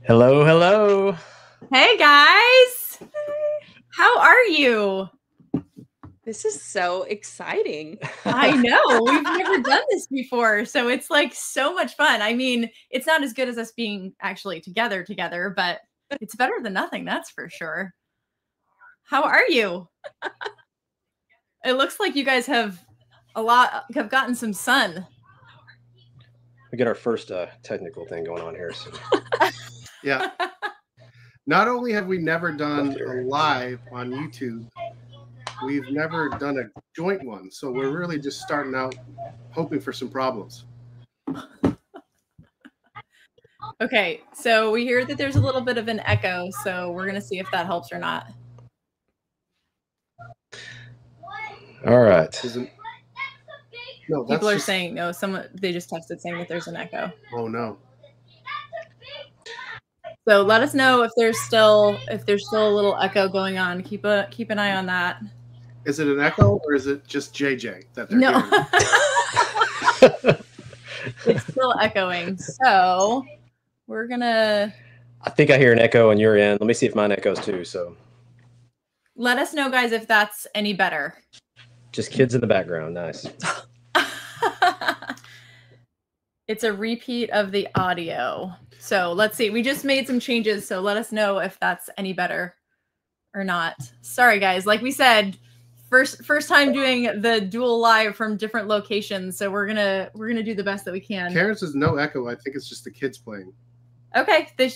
Hello, hello. Hey guys, how are you? This is so exciting. I know, we've never done this before, so it's like so much fun. I mean, it's not as good as us being actually together, but it's better than nothing, that's for sure. How are you? It looks like you guys have gotten some sun. We get our first technical thing going on here. So. Yeah. Not only have we never done a live on YouTube, we've never done a joint one. So we're really just starting out hoping for some problems. Okay, so we hear that there's a little bit of an echo, so we're going to see if that helps or not. All right. No, people are saying no. They just texted saying that there's an echo. Oh no. So let us know if there's still a little echo going on. Keep an eye on that. Is it an echo or is it just JJ that they're hearing? It's still echoing. So we're gonna. I think I hear an echo on your end. Let me see if mine echoes too. So let us know, guys, if that's any better. Just kids in the background. Nice. It's a repeat of the audio. So let's see. We just made some changes. So let us know if that's any better or not. Sorry, guys. Like we said, first time doing the dual live from different locations. So we're gonna do the best that we can. Karen says no echo. I think it's just the kids playing. Okay. The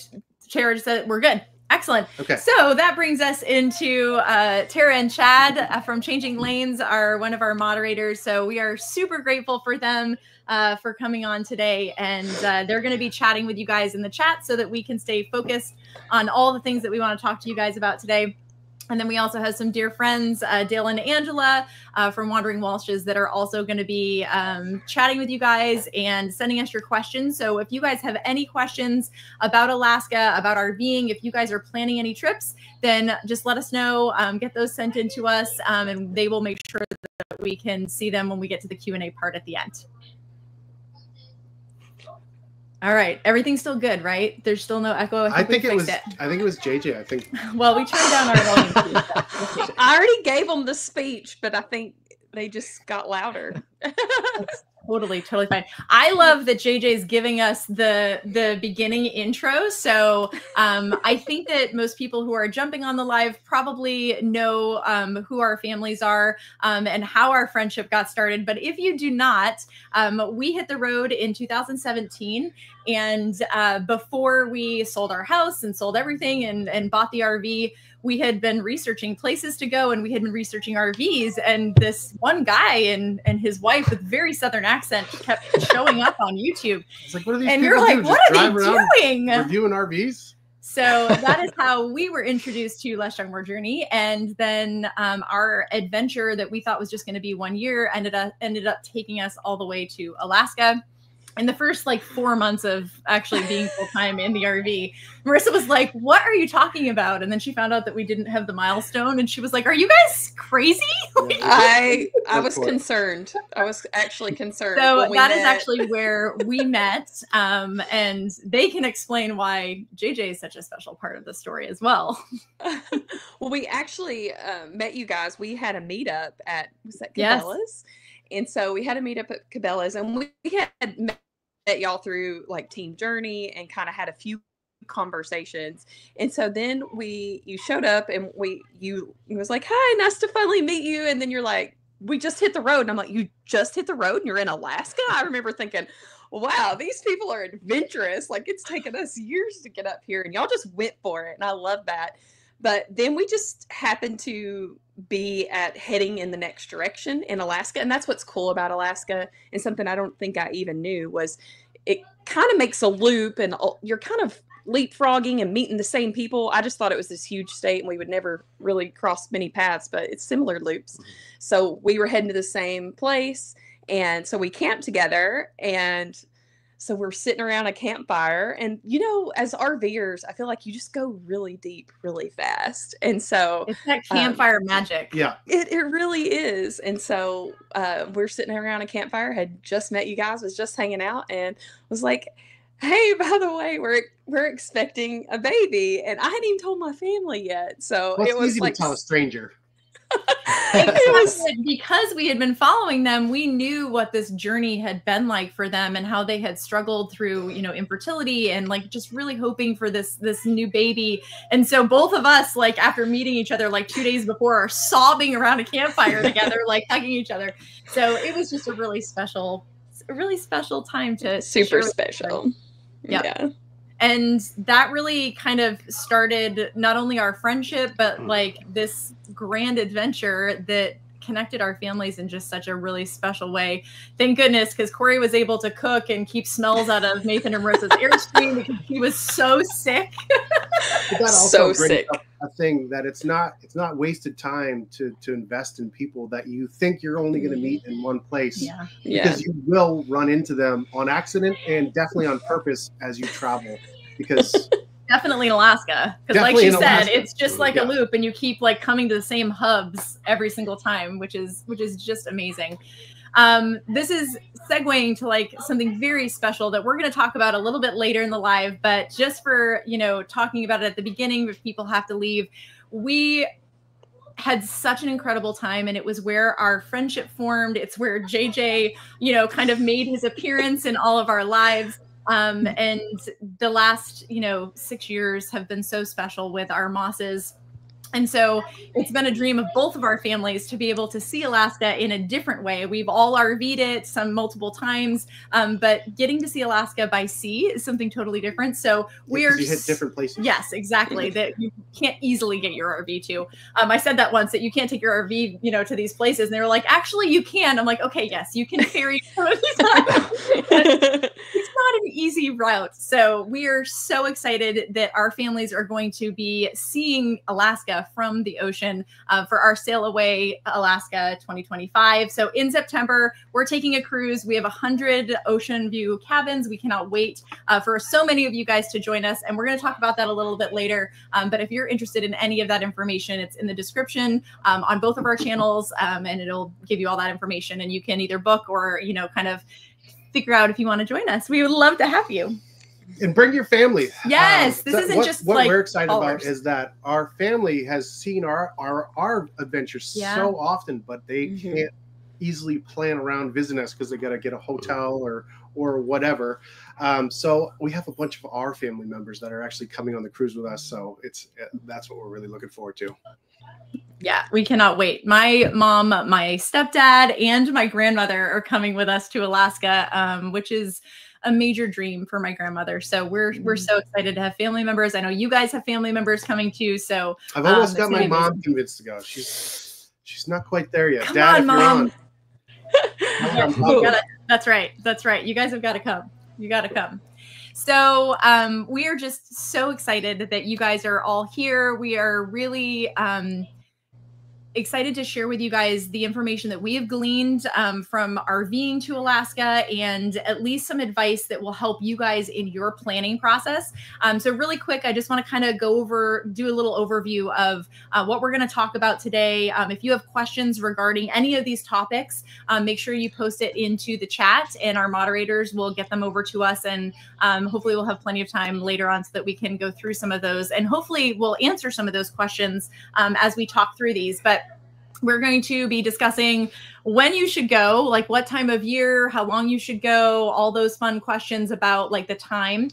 chair just said we're good. Excellent. Okay. So that brings us into Tara and Chad from Changing Lanes are one of our moderators. So we are super grateful for them for coming on today. And they're going to be chatting with you guys in the chat so that we can stay focused on all the things that we want to talk to you guys about today. And then we also have some dear friends, Dale and Angela from Wandering Walshes that are also going to be chatting with you guys and sending us your questions. So if you guys have any questions about Alaska, about RVing, if you guys are planning any trips, then just let us know, get those sent in to us, and they will make sure that we can see them when we get to the Q&A part at the end. All right, everything's still good, right? There's still no echo. I think it was JJ. I think. Well, we turned down our volume. I already gave them the speech, but I think they just got louder. That's totally fine. I love that JJ's giving us the beginning intro. So I think that most people who are jumping on the live probably know who our families are and how our friendship got started. But if you do not, we hit the road in 2017. And before we sold our house and sold everything and bought the RV, we had been researching places to go and we had been researching RVs. And this one guy and his wife with very Southern accent kept showing up on YouTube. It's like, what are these and you're like, what are they doing? Reviewing RVs? So that is how we were introduced to Less Young More Journey. And then our adventure that we thought was just going to be 1 year ended up taking us all the way to Alaska. In the first 4 months of actually being full-time in the RV, Marissa was like, what are you talking about? And then she found out that we didn't have the milestone. And she was like, are you guys crazy? I was concerned. I was actually concerned. So that is actually where we met. And they can explain why JJ is such a special part of the story as well. Well, we actually met you guys. We had a meetup at, was that Cabela's? Yes. And so we had a meetup at Cabela's, and we had met y'all through Team Journey and kind of had a few conversations. And so then you showed up and you was like, hi, nice to finally meet you. And then you're like, we just hit the road. And I'm like, you just hit the road and you're in Alaska? I remember thinking, wow, these people are adventurous. It's taken us years to get up here and y'all just went for it. And I love that. But then we just happened to be heading in the next direction in Alaska. And that's what's cool about Alaska. And something I don't think I even knew was it kind of makes a loop and you're kind of leapfrogging and meeting the same people. I just thought it was this huge state and we would never really cross many paths, but it's similar loops. So we were heading to the same place. And so we camped together, and so we're sitting around a campfire, and as RVers, I feel like you just go really deep, really fast. And so it's that campfire magic. Yeah, it really is. And so we're sitting around a campfire, had just met you guys, was just hanging out, and was like, hey, by the way, we're expecting a baby, and I hadn't even told my family yet. So well, it was easy like to tell a stranger. Because we had been following them, we knew what this journey had been like for them and how they had struggled through, you know, infertility and like just really hoping for this new baby. And so both of us, like after meeting each other like 2 days before, are sobbing around a campfire together, like hugging each other. So it was just a really special time to super special. Yeah. And that really kind of started not only our friendship, but like this grand adventure that connected our families in just such a really special way. Thank goodness, because Corey was able to cook and keep smells out of Nathan and Marissa's Airstream because he was so sick. That also brings up a thing that it's not wasted time to invest in people that you think you're only going to meet in one place. Because you will run into them on accident and definitely on purpose as you travel. Because definitely in Alaska, because like she said, it's just like a loop, and you keep like coming to the same hubs every single time, which is just amazing. This is segueing to like something very special that we're going to talk about a little bit later in the live, but just for, you know, talking about it at the beginning, if people have to leave, we had such an incredible time, and it was where our friendship formed. It's where JJ, you know, kind of made his appearance in all of our lives. And the last, you know, 6 years have been so special with our Mosses. And so it's been a dream of both of our families to be able to see Alaska in a different way. We've all RV'd it multiple times, but getting to see Alaska by sea is something totally different. So we are— you hit different places. Yes, exactly. That you can't easily get your RV to. I said that once, that you can't take your RV, you know, to these places. And they were like, actually, you can. I'm like, okay, yes, you can ferry some of the time. It's not an easy route. So we are so excited that our families are going to be seeing Alaska from the ocean for our Sail Away Alaska 2025. So in September, we're taking a cruise. We have 100 ocean view cabins. We cannot wait for so many of you guys to join us. And we're going to talk about that a little bit later. But if you're interested in any of that information, it's in the description on both of our channels, and it'll give you all that information. And you can either book or, you know, kind of figure out if you want to join us. We would love to have you. And bring your family. Yes, this isn't just what like we're excited followers. about is that our family has seen our adventures so often, but they can't easily plan around visiting us because they got to get a hotel or whatever. So we have a bunch of our family members that are actually coming on the cruise with us. So that's what we're really looking forward to. Yeah, we cannot wait. My mom, my stepdad, and my grandmother are coming with us to Alaska, which is a major dream for my grandmother. So we're so excited to have family members. I know you guys have family members coming too. So I've almost got my mom convinced to go. She's not quite there yet. Come Dad, on, Mom. That's right. That's right. You guys have got to come. You got to come. So we are just so excited that you guys are all here. We are really excited to share with you guys the information that we have gleaned from RVing to Alaska, and at least some advice that will help you guys in your planning process. So really quick, I just want to kind of do a little overview of what we're going to talk about today. If you have questions regarding any of these topics, make sure you post it into the chat, and our moderators will get them over to us. And hopefully we'll have plenty of time later on so that we can go through some of those, and hopefully we'll answer some of those questions as we talk through these. But we're going to be discussing when you should go, like what time of year, how long you should go, all those fun questions about like the time.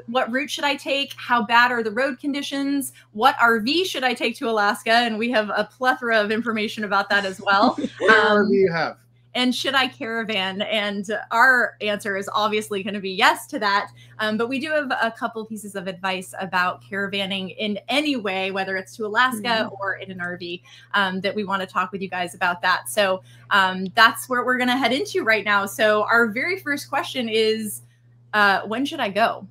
What route should I take? How bad are the road conditions? What RV should I take to Alaska? And we have a plethora of information about that as well. What RV do you have? And should I caravan? And our answer is obviously going to be yes to that. But we do have a couple pieces of advice about caravanning in any way, whether it's to Alaska or in an RV, that we want to talk with you guys about that. So that's where we're going to head into right now. So our very first question is, when should I go?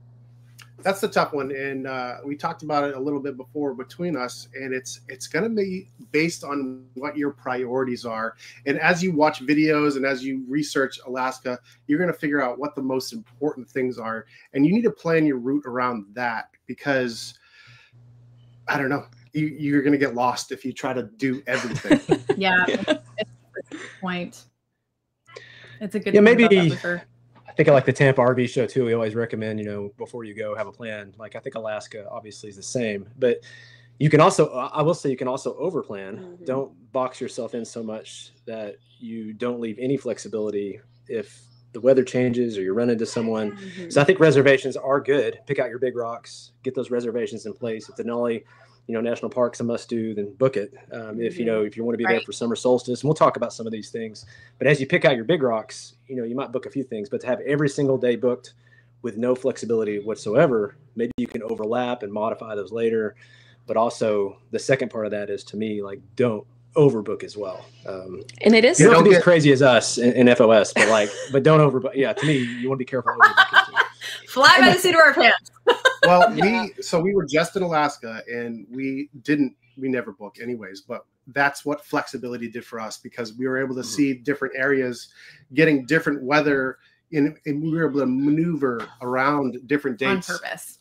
That's the tough one, and we talked about it a little bit before between us, and it's going to be based on what your priorities are. And as you watch videos and as you research Alaska, you're going to figure out what the most important things are, and you need to plan your route around that, because I don't know, you're going to get lost if you try to do everything. Yeah, it's a good point. It's a good yeah, point maybe. about that, think I like the Tampa RV show too. We always recommend, before you go, have a plan. Like I think Alaska obviously is the same, but you can also, I will say, you can also overplan. Mm-hmm. Don't box yourself in so much that you don't leave any flexibility if the weather changes or you run into someone. Mm-hmm. So I think reservations are good. Pick out your big rocks, get those reservations in place. If Denali, national park's a must do, then book it. If you want to be there for summer solstice, and we'll talk about some of these things, but as you pick out your big rocks, you might book a few things, but to have every single day booked with no flexibility whatsoever, maybe you can overlap and modify those later. But also the second part of that is, to me, like, don't overbook as well. And it is, you don't have to be as crazy as us in FOS, but don't overbook. Yeah, to me, you want to be careful overbooking too. Fly by the seat of our pants. Well, we were just in Alaska, and we never book anyways, but that's what flexibility did for us, because we were able to see different areas, getting different weather, and we were able to maneuver around different dates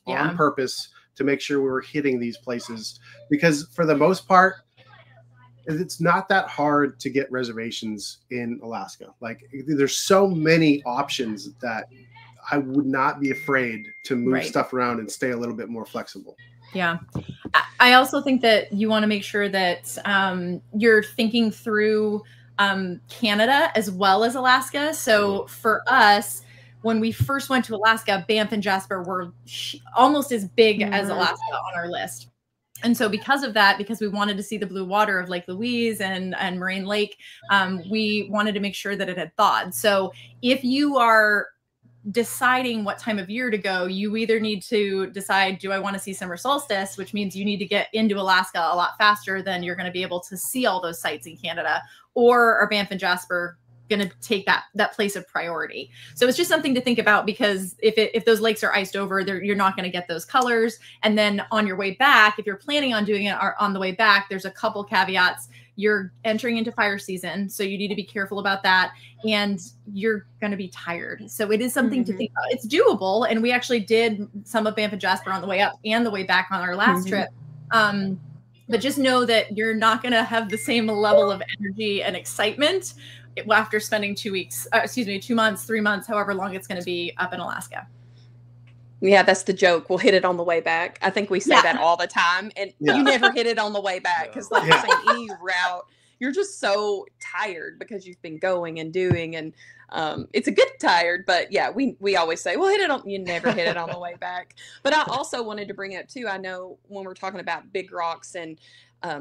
on purpose to make sure we were hitting these places, because for the most part, it's not that hard to get reservations in Alaska. Like, there's so many options that I would not be afraid to move stuff around and stay a little bit more flexible. Yeah. I also think that you want to make sure that you're thinking through Canada as well as Alaska. So for us, when we first went to Alaska, Banff and Jasper were almost as big as Alaska on our list. And so because of that, because we wanted to see the blue water of Lake Louise and Moraine Lake, we wanted to make sure that it had thawed. So if you are deciding what time of year to go, you either need to decide, do I want to see summer solstice, which means you need to get into Alaska a lot faster than you're going to be able to see all those sites in Canada, or are Banff and Jasper going to take that place of priority? So it's just something to think about, because if those lakes are iced over, you're not going to get those colors. And then on your way back, if you're planning on doing it on the way back, there's a couple caveats. You're entering into fire season, so you need to be careful about that. And you're going to be tired. So it is something to think about. It's doable. And we actually did some of Banff and Jasper on the way up and the way back on our last trip. But just know that you're not going to have the same level of energy and excitement after spending 2 months, 3 months, however long it's going to be up in Alaska. Yeah, that's the joke. We'll hit it on the way back. I think we say that all the time, and you never hit it on the way back, because like you're saying, any route, you're just so tired because you've been going and doing, and it's a good tired, but yeah, we always say, well, you never hit it on the way back. But I also wanted to bring up too, I know when we're talking about big rocks, and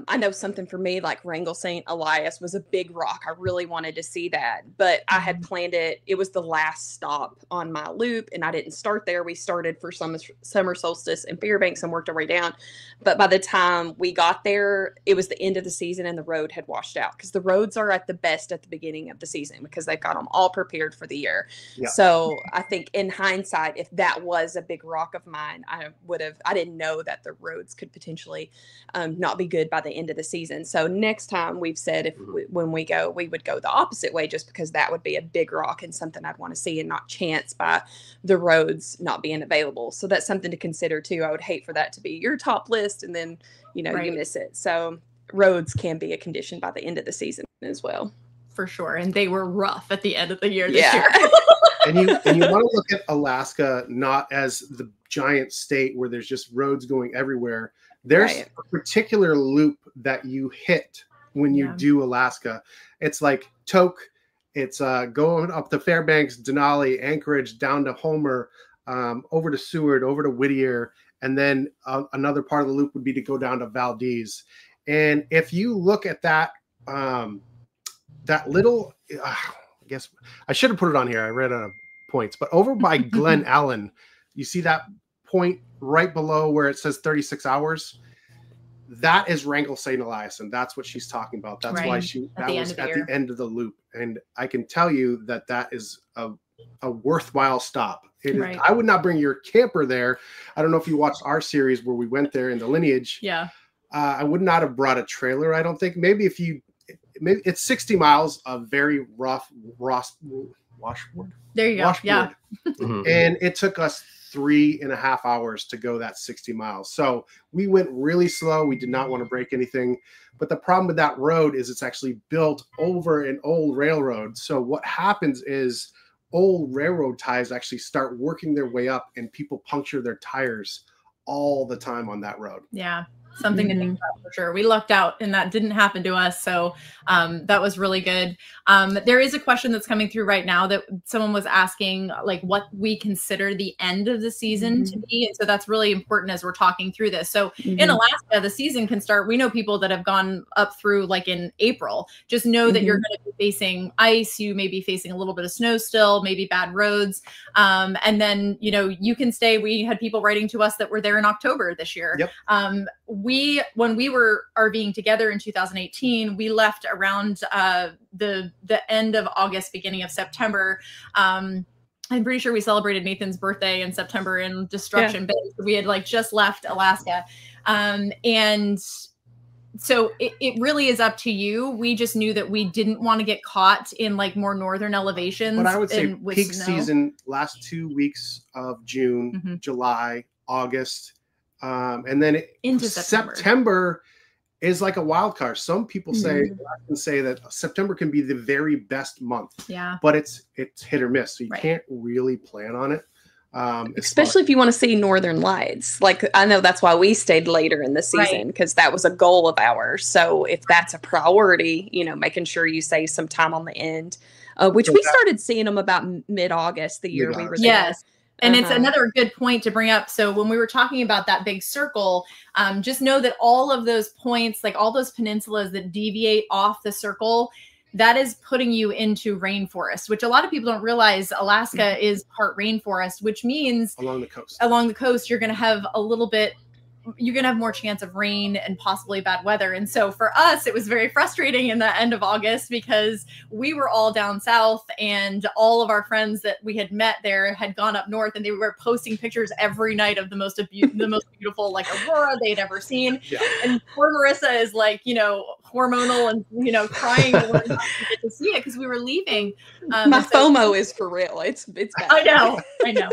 I know something for me, like Wrangell St. Elias was a big rock. I really wanted to see that, but I had planned it. It was the last stop on my loop, and I didn't start there. We started for summer solstice in Fairbanks and worked our way down. But by the time we got there, it was the end of the season and the road had washed out, because the roads are at the best at the beginning of the season because they've got them all prepared for the year. Yeah. So I think in hindsight, if that was a big rock of mine, I didn't know that the roads could potentially not be good by the end of the season. So next time we've said when we go, we would go the opposite way, just because that would be a big rock and something I'd want to see, and not chance by the roads not being available. So that's something to consider too. I would hate for that to be your top list and then, you miss it. So roads can be a condition by the end of the season as well. For sure. And they were rough at the end of the year this year. And you want to look at Alaska not as the giant state where there's just roads going everywhere. There's a particular loop that you hit when you do Alaska. It's like Tok. It's going up to Fairbanks, Denali, Anchorage, down to Homer, over to Seward, over to Whittier. And then another part of the loop would be to go down to Valdez. And if you look at that, that little, I guess I should have put it on here. I read points, but over by Glen Allen, you see that point right below where it says 36 hours. That is Wrangell St. Elias, and that's what she's talking about. That's why that was at the end of the loop. And I can tell you that is a worthwhile stop. I would not bring your camper there. I don't know if you watched our series where we went there in the Lineage. Yeah. I would not have brought a trailer, I don't think. Maybe it's 60 miles of very rough washboard. There you go. Washboard. Yeah. And it took us 3.5 hours to go that 60 miles. So we went really slow. We did not want to break anything. But the problem with that road is it's actually built over an old railroad. So what happens is old railroad ties actually start working their way up, and people puncture their tires all the time on that road. Yeah. Something to think about for sure. We lucked out and that didn't happen to us. So that was really good. There is a question that's coming through right now that someone was asking, like, what we consider the end of the season to be. And so that's really important as we're talking through this. So in Alaska, the season can start. We know people that have gone up through like in April. Just know that you're going to be facing ice. You may be facing a little bit of snow still, maybe bad roads. And then, you know, you can stay. We had people writing to us that were there in October this year. Yep. When we were RVing together in 2018, we left around the end of August, beginning of September. I'm pretty sure we celebrated Nathan's birthday in September in Destruction Bay. We had like just left Alaska. And so it really is up to you. We just knew that we didn't want to get caught in like more northern elevations. But I would say peak snow. Season, last 2 weeks of June, July, August, and then into September is like a wild card. Some people say that September can be the very best month. Yeah. But it's hit or miss. So you can't really plan on it. Especially if you want to see northern lights. Like, I know that's why we stayed later in the season, because that was a goal of ours. So if that's a priority, you know, making sure you save some time on the end, which we started seeing them about mid-August, the year we were there. Yes. And it's another good point to bring up. So when we were talking about that big circle, just know that all of those points, like all those peninsulas that deviate off the circle, that is putting you into rainforest, which a lot of people don't realize. Alaska is part rainforest, which means along the coast, you're going to have you're going to have more chance of rain and possibly bad weather. And so for us, it was very frustrating in the end of August because we were all down south and all of our friends that we had met there had gone up north, and they were posting pictures every night of the most beautiful like aurora they'd ever seen. Yeah. And poor Marissa is like, you know, hormonal and, you know, crying when we didn't get to see it because we were leaving. My FOMO is for real. It's bad. I know.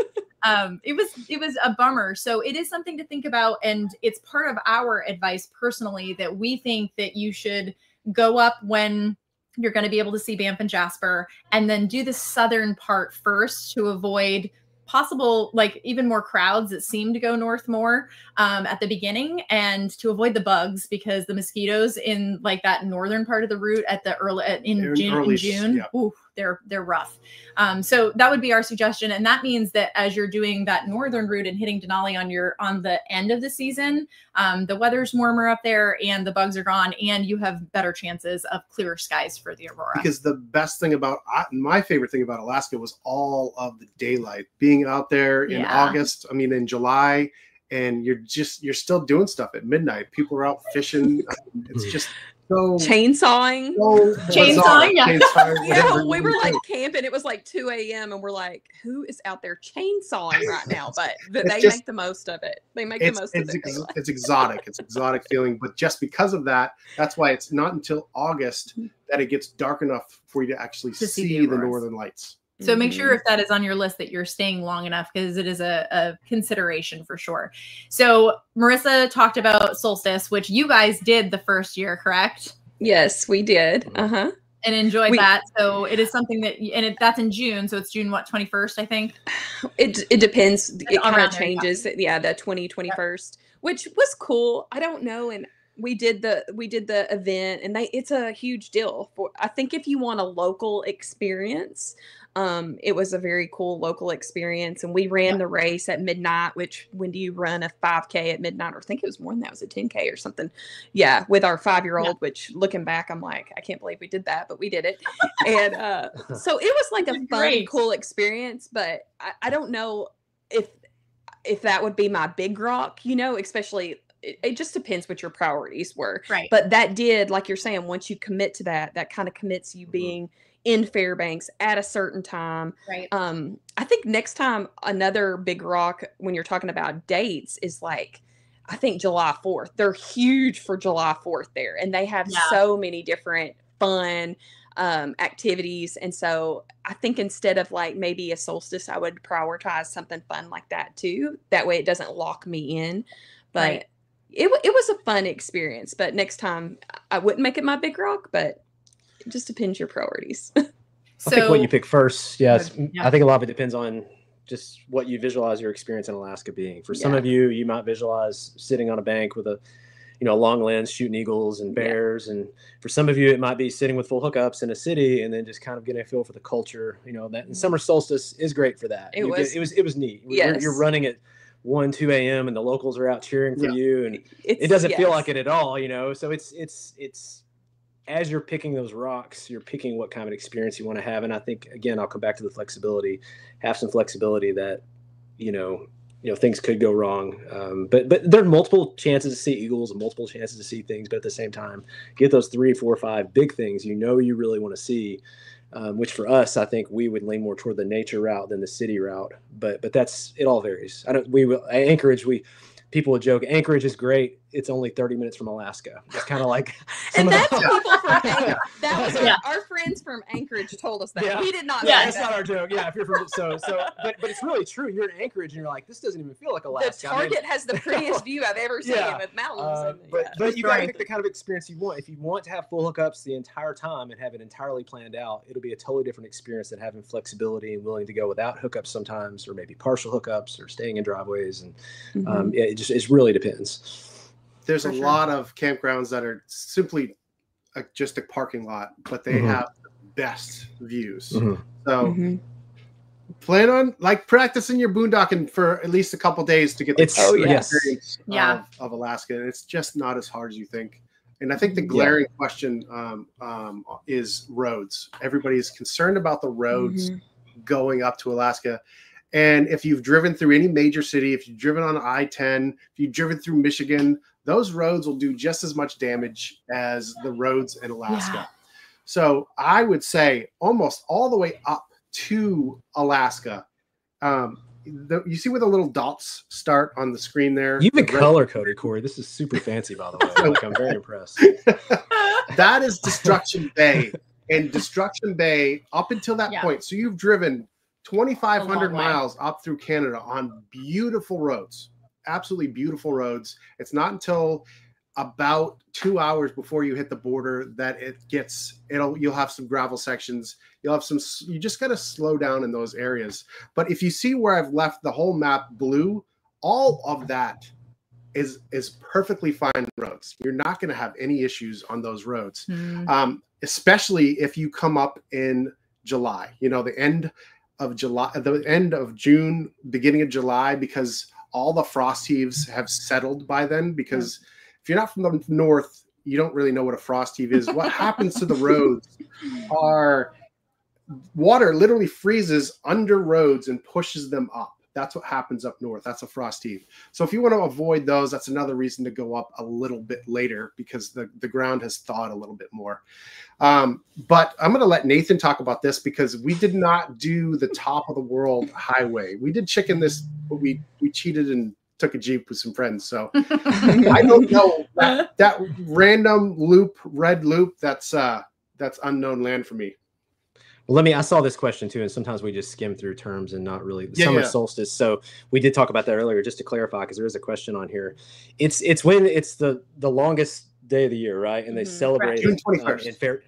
It was a bummer. So it is something to think about. And it's part of our advice personally that we think that you should go up when you're going to be able to see Banff and Jasper, and then do the southern part first to avoid possible, like even more crowds that seem to go north more at the beginning, and to avoid the bugs, because the mosquitoes in like that northern part of the route at the in June, yeah. Ooh, they're rough. So that would be our suggestion. And that means that as you're doing that northern route and hitting Denali on the end of the season, the weather's warmer up there and the bugs are gone, and you have better chances of clearer skies for the aurora. Because the best thing about, my favorite thing about Alaska was all of the daylight, being out there in August, in July, and you're still doing stuff at midnight. People are out fishing. It's just so chainsawing. Yeah, we were like camping. It was like 2 a.m. and we're like, who is out there chainsawing right now? But they make the most of it. They make the most of it. It's exotic. It's exotic feeling. But just because of that, that's why it's not until August that it gets dark enough for you to actually see the northern lights. So make sure if that is on your list that you're staying long enough, because it is a consideration for sure. So Marissa talked about solstice, which you guys did the first year, correct? Yes, we did. And enjoyed that. So it is something that, that's in June. So it's June, 21st, I think? It depends. It kind of changes. Yeah, the 21st, which was cool. I don't know. And we did the event, and it's a huge deal I think if you want a local experience, it was a very cool local experience. And we ran the race at midnight, which when do you run a 5K at midnight? Or I think it was more than that. It was a 10K or something. Yeah. With our 5-year-old, which looking back, I'm like, I can't believe we did that, but we did it. And, so it was like a fun, cool experience, but I don't know if that would be my big rock, especially it just depends what your priorities were. Right. But that did, like you're saying, once you commit to that kind of commits you being in Fairbanks at a certain time. Right. I think next time another big rock when you're talking about dates is like, I think July 4th. They're huge for July 4th there. And they have so many different fun activities. And so I think instead of like maybe a solstice, I would prioritize something fun like that too. That way it doesn't lock me in. But it was a fun experience. But next time I wouldn't make it my big rock, but it just depends your priorities. I think what you pick first, yes. Yeah. I think a lot of it depends on just what you visualize your experience in Alaska being. For some of you, you might visualize sitting on a bank with a, you know, long lens shooting eagles and bears. And for some of you, it might be sitting with full hookups in a city and then just kind of getting a feel for the culture. You know, that and summer solstice is great for that. It was neat. You're running at 1, 2 a.m. and the locals are out cheering for you, and it doesn't feel like it at all, you know. So it's as you're picking those rocks, you're picking what kind of experience you want to have. And I think, again, I'll come back to the flexibility. Have some flexibility that, you know, things could go wrong. But there are multiple chances to see eagles and multiple chances to see things. But at the same time, get those 3, 4, 5 big things you really want to see. Which for us, I think we would lean more toward the nature route than the city route. But it all varies. Anchorage, people would joke, Anchorage is great. It's only 30 minutes from Alaska. It's kind of like, and that's people from Anchorage. That was our friends from Anchorage told us that. Yeah. We did not. Yeah, that's not our joke. Yeah, if you're from but it's really true. You're in Anchorage and you're like, this doesn't even feel like Alaska. The Target has the prettiest view I've ever seen with mountains. But you got to pick the kind of experience you want. If you want to have full hookups the entire time and have it entirely planned out, it'll be a totally different experience than having flexibility and willing to go without hookups sometimes, or maybe partial hookups, or staying in driveways. And it really depends. There's a lot of campgrounds that are simply just a parking lot, but they have the best views. So plan on practicing your boondocking for at least a couple days to get the experience of Alaska. And it's just not as hard as you think. And I think the glaring question is roads. Everybody is concerned about the roads going up to Alaska. And if you've driven through any major city, if you've driven on I-10, if you've driven through Michigan, those roads will do just as much damage as the roads in Alaska. Yeah. So I would say almost all the way up to Alaska. You see where the little dots start on the screen there? You've been color-coded, Corey. This is super fancy, by the way. I'm very impressed. That is Destruction Bay. And Destruction Bay, up until that point, so you've driven 2,500 miles up through Canada on beautiful roads. Absolutely beautiful roads. It's not until about 2 hours before you hit the border that you'll have some gravel sections. You just got to slow down in those areas. But if you see where I've left the whole map blue, all of that is perfectly fine roads. You're not going to have any issues on those roads, especially if you come up in July, the end of July, the end of June, beginning of July, because all the frost heaves have settled by then. Because if you're not from the north, you don't really know what a frost heave is. What happens to the roads are water literally freezes under roads and pushes them up. That's what happens up north. That's a frost heave. So if you want to avoid those, that's another reason to go up a little bit later, because the ground has thawed a little bit more. But I'm going to let Nathan talk about this, because we did not do the top of the world highway. We did chicken this, but we cheated and took a Jeep with some friends. So I don't know that random red loop. That's unknown land for me. Well, I saw this question too, and sometimes we just skim through terms and not really summer solstice. So we did talk about that earlier, just to clarify, because there is a question on here. It's when it's the longest day of the year, right? And they celebrate June 21st.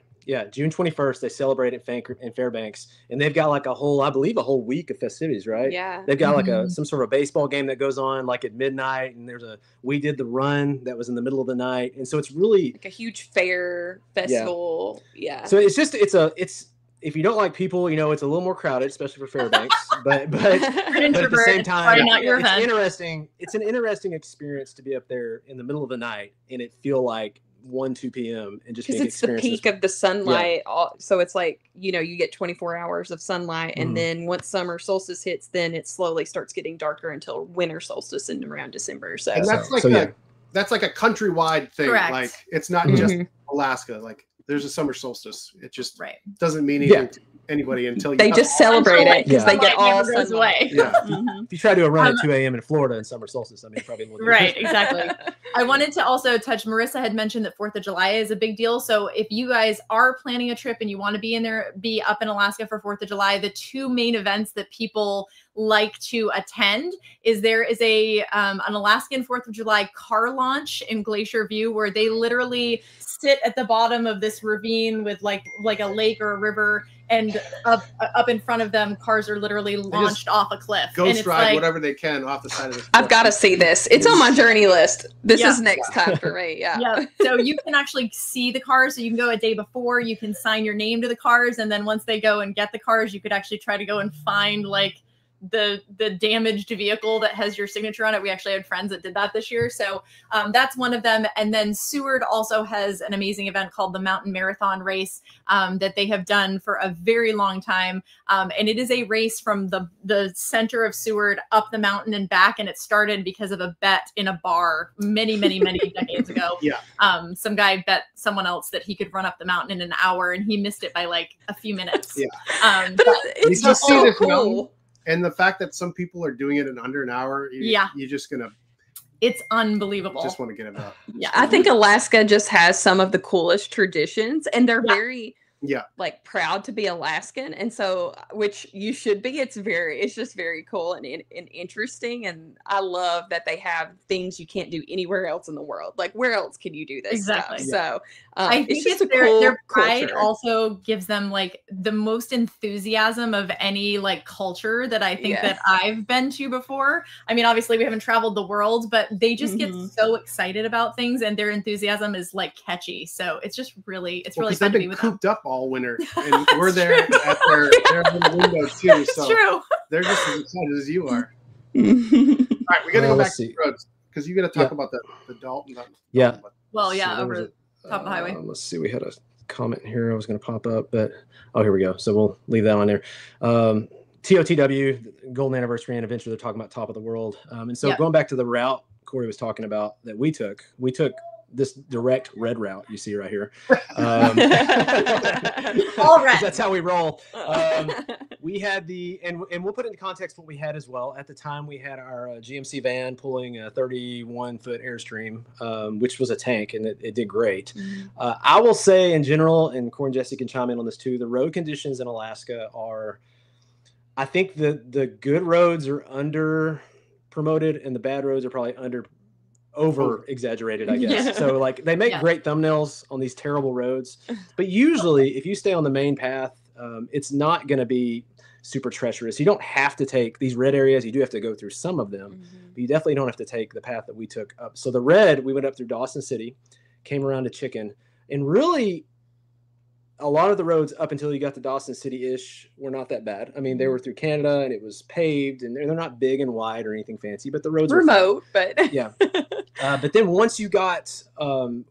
June 21st. They celebrate in Fairbanks, and they've got like a whole week of festivities, right? Yeah, they've got like some sort of a baseball game that goes on like at midnight, and there's We Did the Run that was in the middle of the night, and so it's really like a huge fair festival. Yeah. So it's if you don't like people, it's a little more crowded, especially for Fairbanks. but at the same time, it's interesting. It's an interesting experience to be up there in the middle of the night and it feel like 1, 2 p.m. and just because it's the peak of the sunlight. So it's like, you get 24 hours of sunlight, and then once summer solstice hits, then it slowly starts getting darker until winter solstice in around December. So and that's that's like a countrywide thing. Correct. Like it's not just Alaska. Like there's a summer solstice. It just doesn't mean anything to anybody until they just celebrate it because they get all goes away. Yeah. If you try to run at 2 a.m. in Florida in summer solstice, probably won't. Right, exactly. I wanted to also touch. Marissa had mentioned that 4th of July is a big deal. So if you guys are planning a trip and you want to be up in Alaska for 4th of July, the 2 main events that people like to attend is there is an Alaskan 4th of July car launch in Glacier View, where they literally sit at the bottom of this ravine with like a lake or a river, and up in front of them, cars are literally launched off a cliff. Ghost ride whatever they can off the side of the cliff. I've got to see this. It's on my journey list. This is next time for me. Yeah. So you can actually see the cars. So you can go a day before. You can sign your name to the cars, and then once they go and get the cars, you could actually try to go and find like the damaged vehicle that has your signature on it. We actually had friends that did that this year. So that's one of them. And then Seward also has an amazing event called the Mountain Marathon Race that they have done for a very long time. And it is a race from the center of Seward up the mountain and back. And it started because of a bet in a bar many decades ago. Yeah. Some guy bet someone else that he could run up the mountain in an hour, and he missed it by like a few minutes. Yeah. But it's just so cool. And the fact that some people are doing it in under an hour, you're just going to... It's unbelievable. Just want to get it out. Yeah, I think Alaska just has some of the coolest traditions, and they're very... like proud to be Alaskan, and so which you should be. It's just very cool and interesting, and I love that they have things you can't do anywhere else in the world. Like, where else can you do this stuff? So I think it's their pride culture. Also gives them like the most enthusiasm of any like culture that I think that I've been to before. I mean, obviously we haven't traveled the world, but they just get so excited about things, and their enthusiasm is like catchy. So it's just really fun to be with them. Up all winter, and we're there at their window too. So true. They're just as excited as you are. All right, we got to go back to the roads because you got to talk about the Dalton. Over the top of the highway. Let's see. We had a comment here. I was going to pop up, but here we go. So we'll leave that on there. TOTW, Golden Anniversary and Adventure. They're talking about top of the world. And so going back to the route Corey was talking about that we took this direct red route you see right here. All red. That's how we roll. We had and we'll put into context what we had as well. At the time, we had our GMC van pulling a 31-foot Airstream, which was a tank, and it did great. I will say in general, and Corey and Jesse can chime in on this too, the road conditions in Alaska are, I think the good roads are under promoted and the bad roads are probably over exaggerated, I guess. So like they make great thumbnails on these terrible roads, but usually if you stay on the main path, it's not going to be super treacherous. You don't have to take these red areas. You do have to go through some of them, but you definitely don't have to take the path that we took up. So the red, we went up through Dawson City, came around to Chicken, and really a lot of the roads up until you got to Dawson City-ish were not that bad. I mean, they were through Canada and it was paved, and they're not big and wide or anything fancy, but the roads were remote, but but then once you got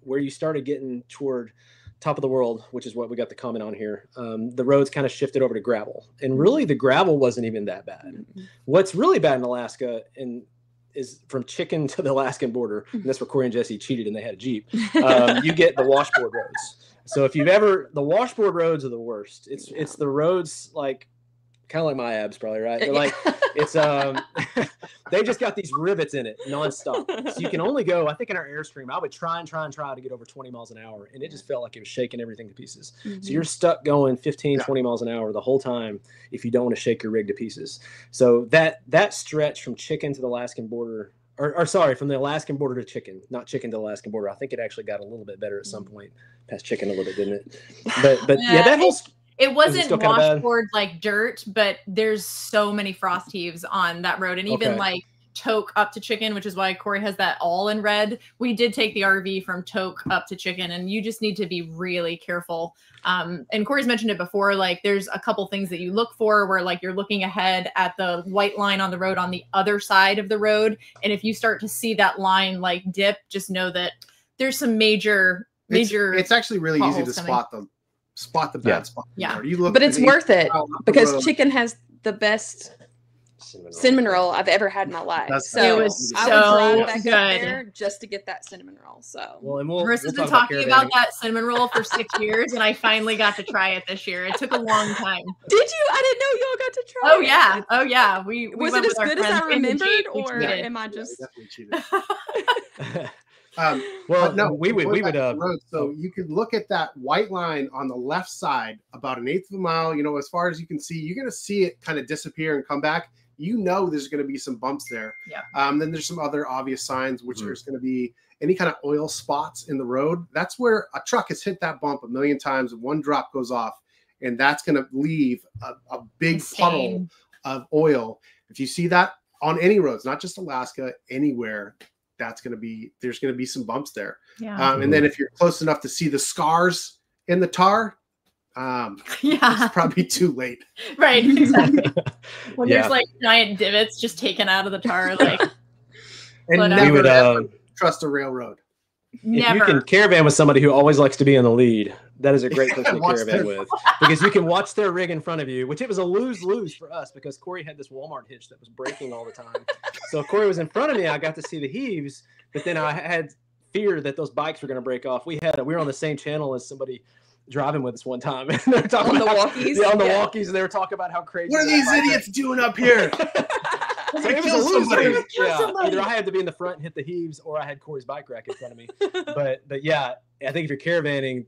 where you started getting toward top of the world, which is what we got the comment on here, the roads kind of shifted over to gravel, and really the gravel wasn't even that bad. What's really bad in Alaska is from Chicken to the Alaskan border, and that's where Corey and Jesse cheated and they had a Jeep. You get the washboard roads. So if you've the washboard roads are the worst. It's the roads like kind of like my abs probably, right? They're like it's they just got these rivets in it nonstop. So you can only go, I think in our Airstream, I would try to get over 20 miles an hour, and it just felt like it was shaking everything to pieces. So you're stuck going 15, 20 miles an hour the whole time if you don't want to shake your rig to pieces. So that stretch from Chicken to the Alaskan border, or sorry, from the Alaskan border to Chicken, not Chicken to the Alaskan border. I think it actually got a little bit better at some point past Chicken a little bit, didn't it? But that whole it wasn't washboard like dirt, but there's so many frost heaves on that road, and even like Toke up to Chicken, which is why Corey has that all in red. We did take the RV from Toke up to Chicken, and you just need to be really careful. And Corey's mentioned it before, like there's a couple things that you look for where like you're looking ahead at the white line on the road on the other side of the road, and if you start to see that line like dip, just know that there's some major it's actually really easy to spot the bad spot. You look, but it's worth it because Chicken has the best cinnamon roll I've ever had in my life. So it was I would drive back up there just to get that cinnamon roll. So Marissa's been talking about that cinnamon roll for 6 years, and I finally got to try it this year. It took a long time. Did you? I didn't know y'all got to try it. Oh yeah. We was it as good as I remembered, or am I just definitely cheated? We would so you could look at that white line on the left side about 1/8 of a mile, as far as you can see. You're going to see it kind of disappear and come back. There's going to be some bumps there. Then there's some other obvious signs, which there's going to be any kind of oil spots in the road. That's where a truck has hit that bump a million times and one drop goes off, and that's going to leave a big puddle of oil. If you see that on any roads, not just Alaska, anywhere, there's going to be some bumps there. Yeah. And then if you're close enough to see the scars in the tar, it's probably too late. Right. Exactly. When there's like giant divots just taken out of the tar, like. And never trust a railroad. Never. If you can caravan with somebody who always likes to be in the lead, that is a great person to caravan with, because you can watch their rig in front of you, which it was a lose-lose for us because Corey had this Walmart hitch that was breaking all the time. So if Corey was in front of me, I got to see the heaves, but then I had fear that those bikes were going to break off. We were on the same channel as somebody driving with us one time, and they were talking on the walkies. Yeah, on the walkies, and they were talking about how crazy. What are these idiots doing up here? So it was a loser. Either I had to be in the front and hit the heaves, or I had Corey's bike rack in front of me. But yeah, I think if you're caravanning,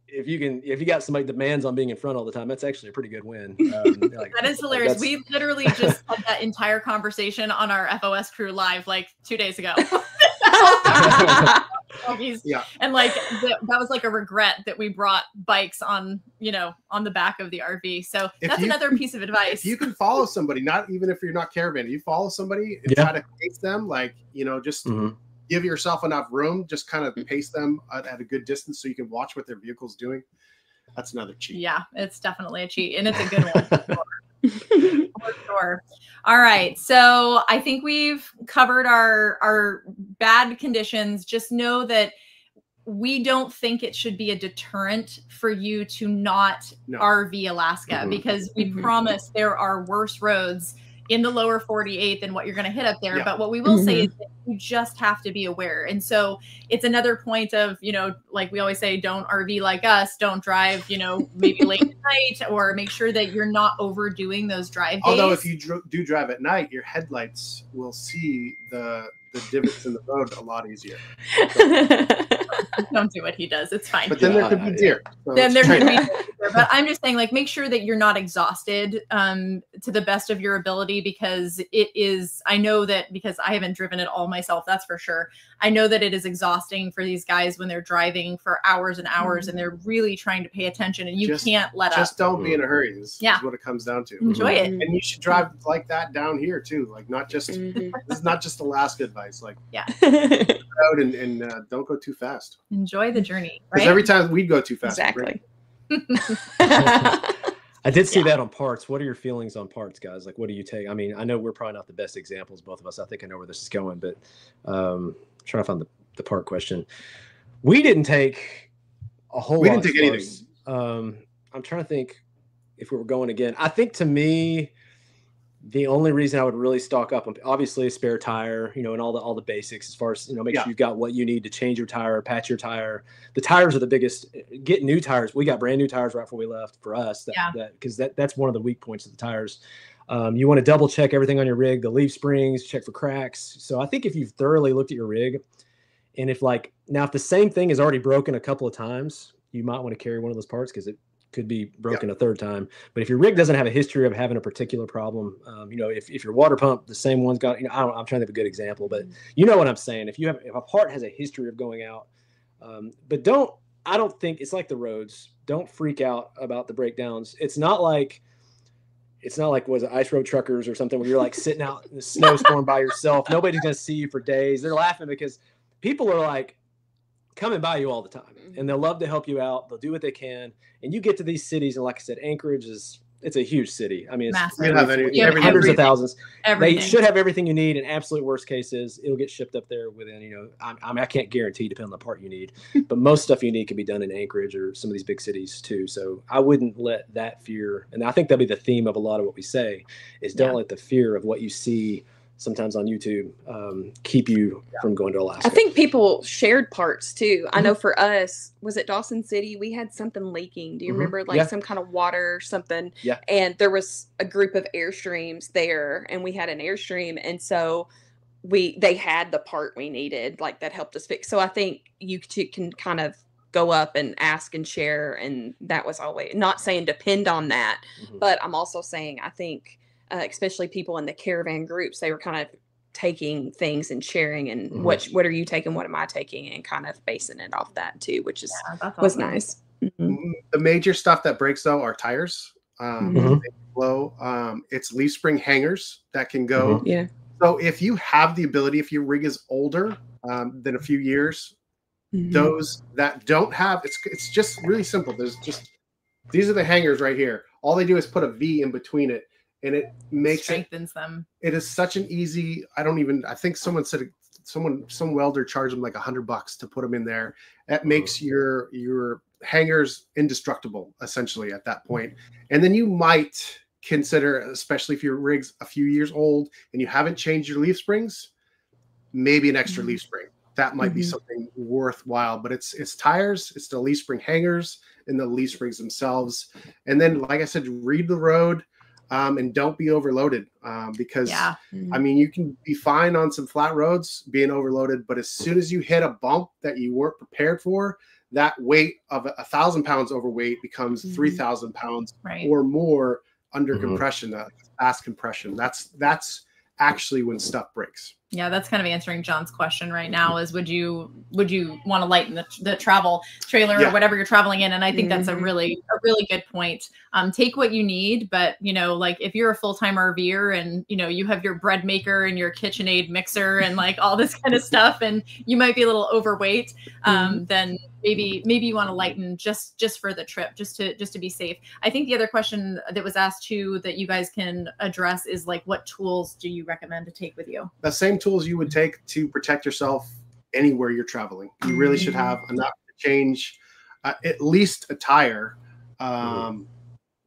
if you got somebody demands on being in front all the time, that's actually a pretty good win. That is hilarious. We literally just had that entire conversation on our FOS crew live like 2 days ago. And like that was like a regret that we brought bikes on the back of the RV. So that's another piece of advice. If you can follow somebody, not even if you're not caravanning, you follow somebody and try to pace them, just give yourself enough room, just kind of pace them at a good distance so you can watch what their vehicle's doing. That's another cheat. Yeah, it's definitely a cheat, and it's a good one. For sure. All right. So I think we've covered our bad conditions. Just know that we don't think it should be a deterrent for you to not RV Alaska, because we promise there are worse roads in the lower 48 than what you're going to hit up there. But what we will say is that you just have to be aware. And so it's another point of, like we always say, don't RV like us, don't drive, maybe late at night, or make sure that you're not overdoing those drive days. Although if you do drive at night, your headlights will see the divots in the road a lot easier. Don't do what he does. It's fine. But then there could be deer. So then there could be deer. But I'm just saying, make sure that you're not exhausted to the best of your ability, because it is, I know that, because I haven't driven it all myself, that's for sure. I know that it is exhausting for these guys when they're driving for hours and hours and they're really trying to pay attention, and you can't let up. Just don't be in a hurry is what it comes down to. Enjoy it. And you should drive like that down here too. Not just, this is not just Alaska advice. Out and don't go too fast. Enjoy the journey. Because every time we'd go too fast. Exactly. I did see that on parts. What are your feelings on parts, guys? What do you take? I mean, I know we're probably not the best examples, both of us. I think I know where this is going, but trying to find the part question. We didn't take a whole lot. We didn't take anything. I'm trying to think if we were going again. I think, to me, the only reason I would really stock up on, obviously, a spare tire, and all the basics as far as, make sure you've got what you need to change your tire, patch your tire. The tires are the biggest. Get new tires. We got brand new tires right before we left for us. Because that's one of the weak points of the tires. You want to double check everything on your rig, the leaf springs, check for cracks. So I think if you've thoroughly looked at your rig, and if the same thing is already broken a couple of times, you might want to carry one of those parts, because it could be broken a third time. But if your rig doesn't have a history of having a particular problem, if your water pump, the same one's got, I'm trying to have a good example, but you know what I'm saying. If a part has a history of going out, but I don't think it's like the roads. Don't freak out about the breakdowns. It's not like was it Ice Road Truckers or something where you're sitting out in the snowstorm by yourself. Nobody's going to see you for days. They're laughing because people are coming by you all the time, and they'll love to help you out. They'll do what they can. And you get to these cities, and like I said, Anchorage it's a huge city. I mean, it's hundreds of thousands. They should have everything you need. And absolute worst case is it'll get shipped up there within, I can't guarantee, depending on the part you need, but most stuff you need can be done in Anchorage or some of these big cities too. So I wouldn't let that fear, and I think that'll be the theme of a lot of what we say, is don't let the fear of what you see sometimes on YouTube keep you from going to Alaska. I think people shared parts too. I know for us, was it Dawson City? We had something leaking. Do you remember some kind of water or something? Yeah. And there was a group of Airstreams there, and we had an Airstream. And so they had the part we needed, that helped us fix. So I think you can kind of go up and ask and share. And that was always, not saying depend on that, but I'm also saying, I think, especially people in the caravan groups, they were kind of taking things and sharing, and what are you taking, what am I taking, and kind of basing it off that too, which was nice. The major stuff that breaks though are tires. It's leaf spring hangers that can go. Yeah. So if you have the ability, if your rig is older than a few years, those that don't have, it's just really simple. These are the hangers right here. All they do is put a V in between it, and it makes strengthens them. It is such an easy. I think someone said some welder charged them like $100 to put them in there. That makes your hangers indestructible essentially at that point. And then you might consider, especially if your rig's a few years old and you haven't changed your leaf springs, maybe an extra leaf spring. That might be something worthwhile. But it's tires, it's the leaf spring hangers, and the leaf springs themselves. And then, like I said, read the road. And don't be overloaded because, I mean, you can be fine on some flat roads being overloaded, but as soon as you hit a bump that you weren't prepared for, that weight of 1,000 pounds overweight becomes 3,000 pounds or more under compression, fast compression. That's actually when stuff breaks. Yeah, that's kind of answering John's question right now is would you want to lighten the travel trailer or whatever you're traveling in? And I think that's a really good point. Take what you need, but like if you're a full-time RVer and you have your bread maker and your KitchenAid mixer and like all this kind of stuff and you might be a little overweight, then maybe you want to lighten just for the trip, just to be safe. I think the other question that was asked too that you guys can address is like, what tools do you recommend to take with you? The same tools you would take to protect yourself anywhere you're traveling. You really should have enough to change at least a tire.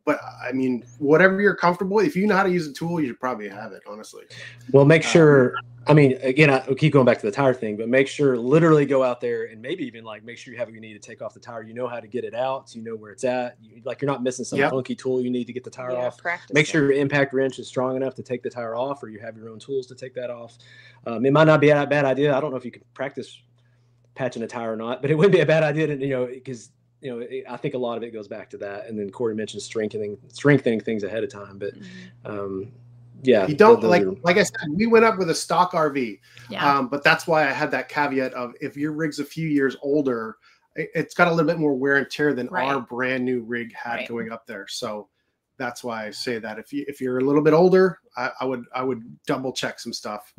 But I mean, whatever you're comfortable with, if you know how to use a tool, you should probably have it, honestly. Well, make sure, I mean, again, I'll keep going back to the tire thing, but make sure, literally go out there and maybe even like make sure you have what you need to take off the tire. You know how to get it out, so you know where it's at. You're not missing some funky tool you need to get the tire off. Make sure your impact wrench is strong enough to take the tire off, or you have your own tools to take that off. It might not be a bad idea. I don't know if you can practice patching a tire or not, but it would be a bad idea to, because I think a lot of it goes back to that. And then Corey mentioned strengthening things ahead of time. But you don't like I said, we went up with a stock RV. But that's why I had that caveat of if your rig's a few years older, it's got a little bit more wear and tear than our brand new rig had going up there. So that's why I say that if you're a little bit older, I would double check some stuff.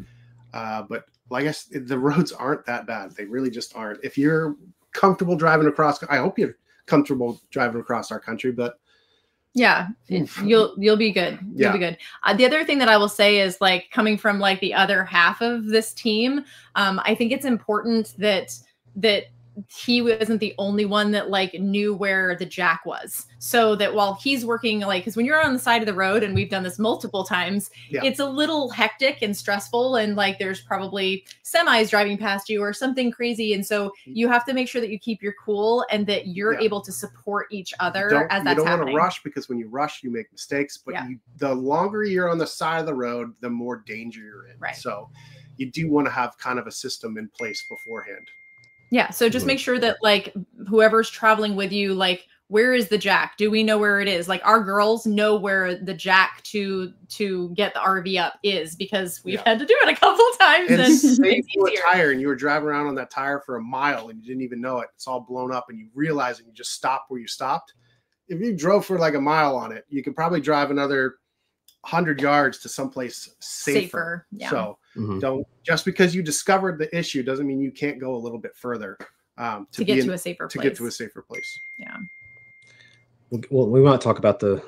But like I said, the roads aren't that bad. They really just aren't. If you're comfortable driving across, I hope you're comfortable driving across our country, but you'll be good. You'll be good. The other thing that I will say is like coming from like the other half of this team, I think it's important that he wasn't the only one that like knew where the jack was, so that while he's working, like, because when you're on the side of the road, and we've done this multiple times, it's a little hectic and stressful, and like there's probably semis driving past you or something crazy, and so you have to make sure that you keep your cool and that you're able to support each other as that's happening. You don't want to rush, because when you rush, you make mistakes, but the longer you're on the side of the road, the more danger you're in. So you do want to have kind of a system in place beforehand. Yeah. So just make sure that like whoever's traveling with you, like, where is the jack? Do we know where it is? Like our girls know where the jack to get the RV up is, because we've had to do it a couple of times. And say you a tire and you were driving around on that tire for a mile and you didn't even know it. It's all blown up and you realize and you just stopped where you stopped. If you drove for like a mile on it, you could probably drive another 100 yards to someplace safer. So don't, just because you discovered the issue doesn't mean you can't go a little bit further to get to a safer place. Yeah. Well, we want to talk about the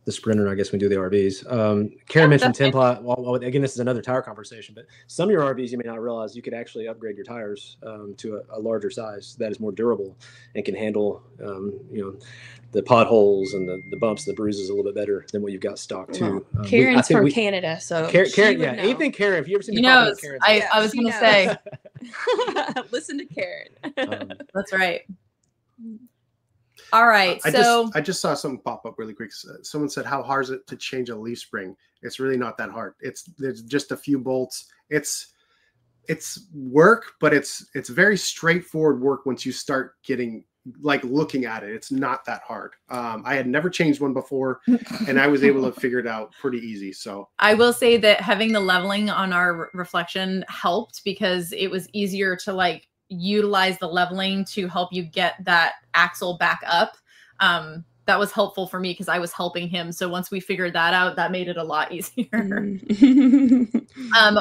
Sprinter, I guess, when we do the RVs. Karen mentioned Template. Well, again, this is another tire conversation, but some of your RVs, you may not realize you could actually upgrade your tires to a larger size that is more durable and can handle, the potholes and the bumps, the bruises a little bit better than what you've got stock too. Karen's from Canada, so Karen, Even Karen, have you ever seen the knows? I was going to say, listen to Karen. That's right. All right. I just saw something pop up really quick. Someone said, how hard is it to change a leaf spring? It's really not that hard. There's just a few bolts. It's work, but it's very straightforward work once you start looking at it. It's not that hard. I had never changed one before and I was able to figure it out pretty easy. So I will say that having the leveling on our reflection helped, because it was easier to utilize the leveling to help you get that axle back up. that was helpful for me because I was helping him. So once we figured that out, that made it a lot easier.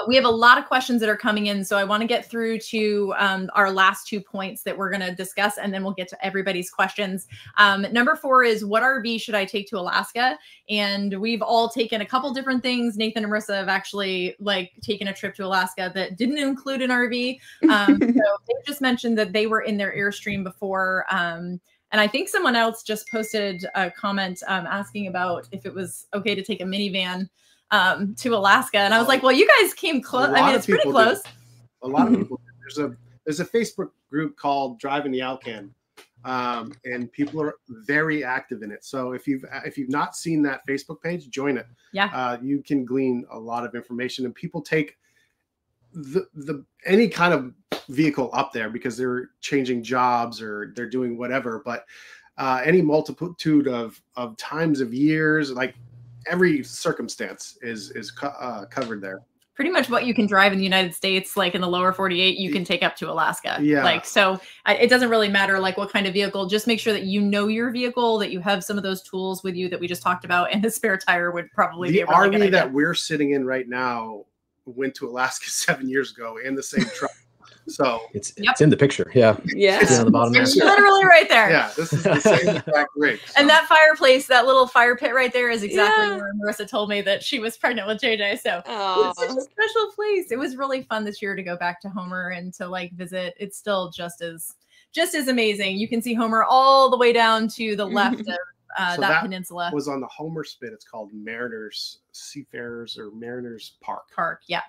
We have a lot of questions that are coming in. So I want to get through to our last 2 points that we're going to discuss, and then we'll get to everybody's questions. Number 4 is, what RV should I take to Alaska? And we've all taken a couple different things. Nathan and Marissa have actually taken a trip to Alaska that didn't include an RV. So they just mentioned that they were in their Airstream before. And I think someone else just posted a comment asking about if it was okay to take a minivan to Alaska. And I was like, well, you guys came close. I mean, it's pretty close. A lot of people do. There's a Facebook group called Driving the Alcan, and people are very active in it. So if you've not seen that Facebook page, join it. Yeah. You can glean a lot of information, and people take any kind of vehicle up there because they're changing jobs or they're doing whatever, but any multitude of times of years, like every circumstance is covered there. Pretty much what you can drive in the United States, like in the lower 48, you can take up to Alaska. Yeah. So it doesn't really matter what kind of vehicle. Just make sure that you know your vehicle, that you have some of those tools with you that we just talked about, and the spare tire would probably be a really good idea. The RV that we're sitting in right now went to Alaska 7 years ago in the same truck. So it's in the picture. Yeah. It's on the bottom there. It's literally right there. Yeah. This is the same exact rig. So. And that fireplace, that little fire pit right there is exactly where Marissa told me that she was pregnant with JJ. So it's such a special place. It was really fun this year to go back to Homer and to visit. It's still just as amazing. You can see Homer all the way down to the left of that peninsula. Was on the Homer spit. It's called Mariners Seafarers or Mariners Park. Yeah.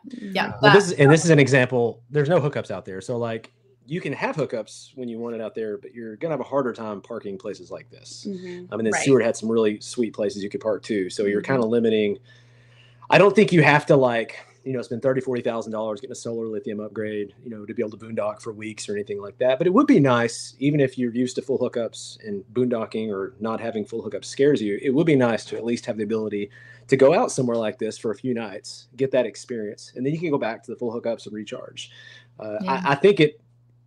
Well, this is an example. There's no hookups out there, so you can have hookups when you want it out there, but you're gonna have a harder time parking places like this. I mean, Seward had some really sweet places you could park too, so you're kind of limiting. I don't think you have to spend $30,000-$40,000 getting a solar lithium upgrade, to be able to boondock for weeks or anything like that. But it would be nice, even if you're used to full hookups and boondocking or not having full hookups scares you, it would be nice to at least have the ability to go out somewhere like this for a few nights, get that experience, and then you can go back to the full hookups and recharge. I think it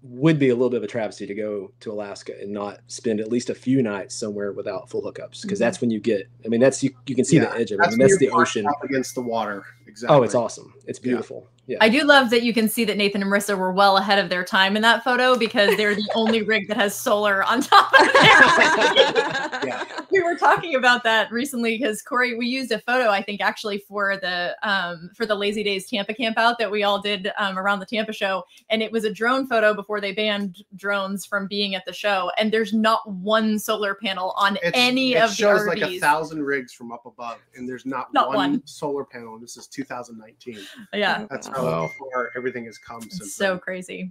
would be a little bit of a travesty to go to Alaska and not spend at least a few nights somewhere without full hookups, because that's when you get, that's you can see the edge of it. That's the ocean up against the water. Exactly. Oh, it's awesome. It's beautiful. Yeah. I do love that you can see that Nathan and Marissa were well ahead of their time in that photo, because they're the only rig that has solar on top of it. We were talking about that recently because Corey, we used a photo, I think actually for the Lazy Days Tampa camp out that we all did around the Tampa show. And it was a drone photo before they banned drones from being at the show. And there's not one solar panel on any of the RVs. It shows 1,000 rigs from up above, and there's not one solar panel. This is 2019. Yeah. That's how far everything has come since so crazy.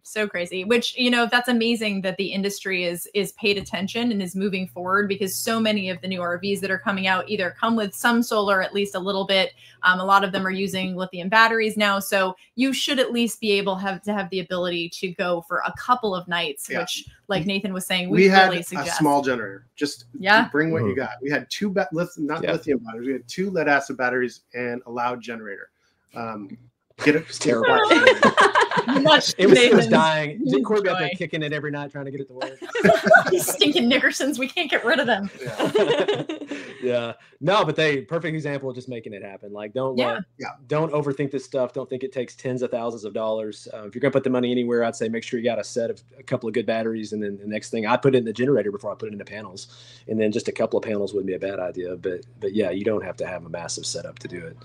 Which, that's amazing that the industry is paid attention and is moving forward, because so many of the new RVs that are coming out either come with some solar, at least a little bit. A lot of them are using lithium batteries now. So you should at least be able to have the ability to go for a couple of nights, which, like Nathan was saying, we had really suggest. A small generator. Just bring what you got. We had two lithium batteries. We had 2 lead acid batteries and a loud generator. It was terrible. It was dying. Didn't Corey be out there kicking it every night trying to get it to work? These stinking Nickersons, we can't get rid of them. Yeah. No, but perfect example of just making it happen. Don't overthink this stuff. Don't think it takes tens of thousands of dollars. If you're gonna put the money anywhere, I'd say make sure you got a couple of good batteries, and then the next thing, I put it in the generator before I put it in the panels, and then just a couple of panels wouldn't be a bad idea. But yeah, you don't have to have a massive setup to do it.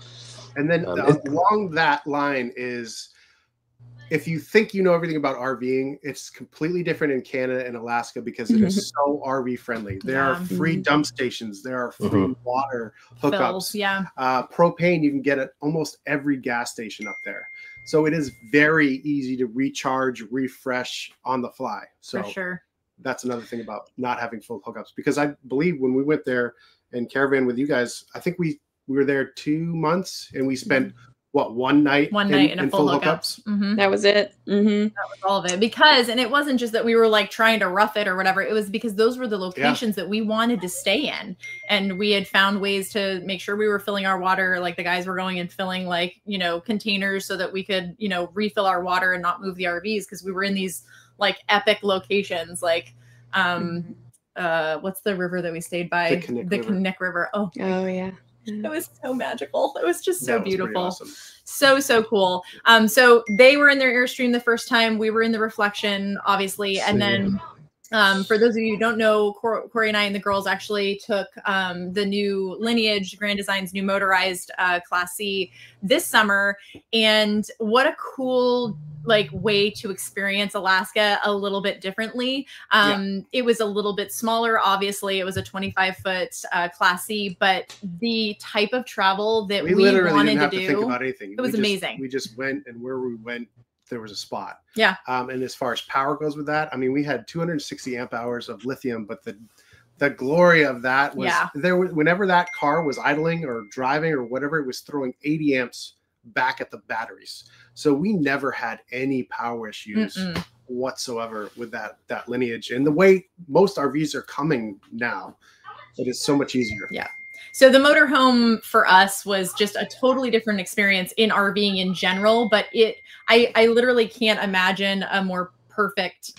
And then along that line is, if you think you know everything about RVing, it's completely different in Canada and Alaska, because it is so RV friendly. There are free dump stations. There are free water hookups. Propane you can get at almost every gas station up there. So it is very easy to recharge, refresh on the fly. So for sure. That's another thing about not having full hookups, because I believe when we went there and caravan with you guys, I think we were there 2 months, and we spent one night in a full hookups. That was it. That was all of it, because, and it wasn't just that we were trying to rough it or whatever. It was because those were the locations that we wanted to stay in, and we had found ways to make sure we were filling our water. The guys were going and filling containers so that we could refill our water and not move the RVs, because we were in these epic locations what's the river that we stayed by? The Kinnick River. Oh yeah. It was so magical. It was just so beautiful. Awesome. So cool. So they were in their Airstream the first time. We were in the Reflection, obviously. And then for those of you who don't know, Corey and I and the girls actually took the new Lineage Grand Design's new motorized Class C this summer. And what a cool way to experience Alaska a little bit differently. It was a little bit smaller. Obviously, it was a 25-foot Class C, but the type of travel that we literally wanted didn't have to to do, think about anything. It was amazing. We just went, and where we went, there was a spot. Yeah. And as far as power goes with that, I mean, we had 260 amp hours of lithium, but the glory of that was whenever that car was idling or driving or whatever, it was throwing 80 amps back at the batteries. So we never had any power issues whatsoever with that Lineage. And the way most RVs are coming now, it is so much easier. Yeah. So the motorhome for us was just a totally different experience in RVing in general, but I literally can't imagine a more perfect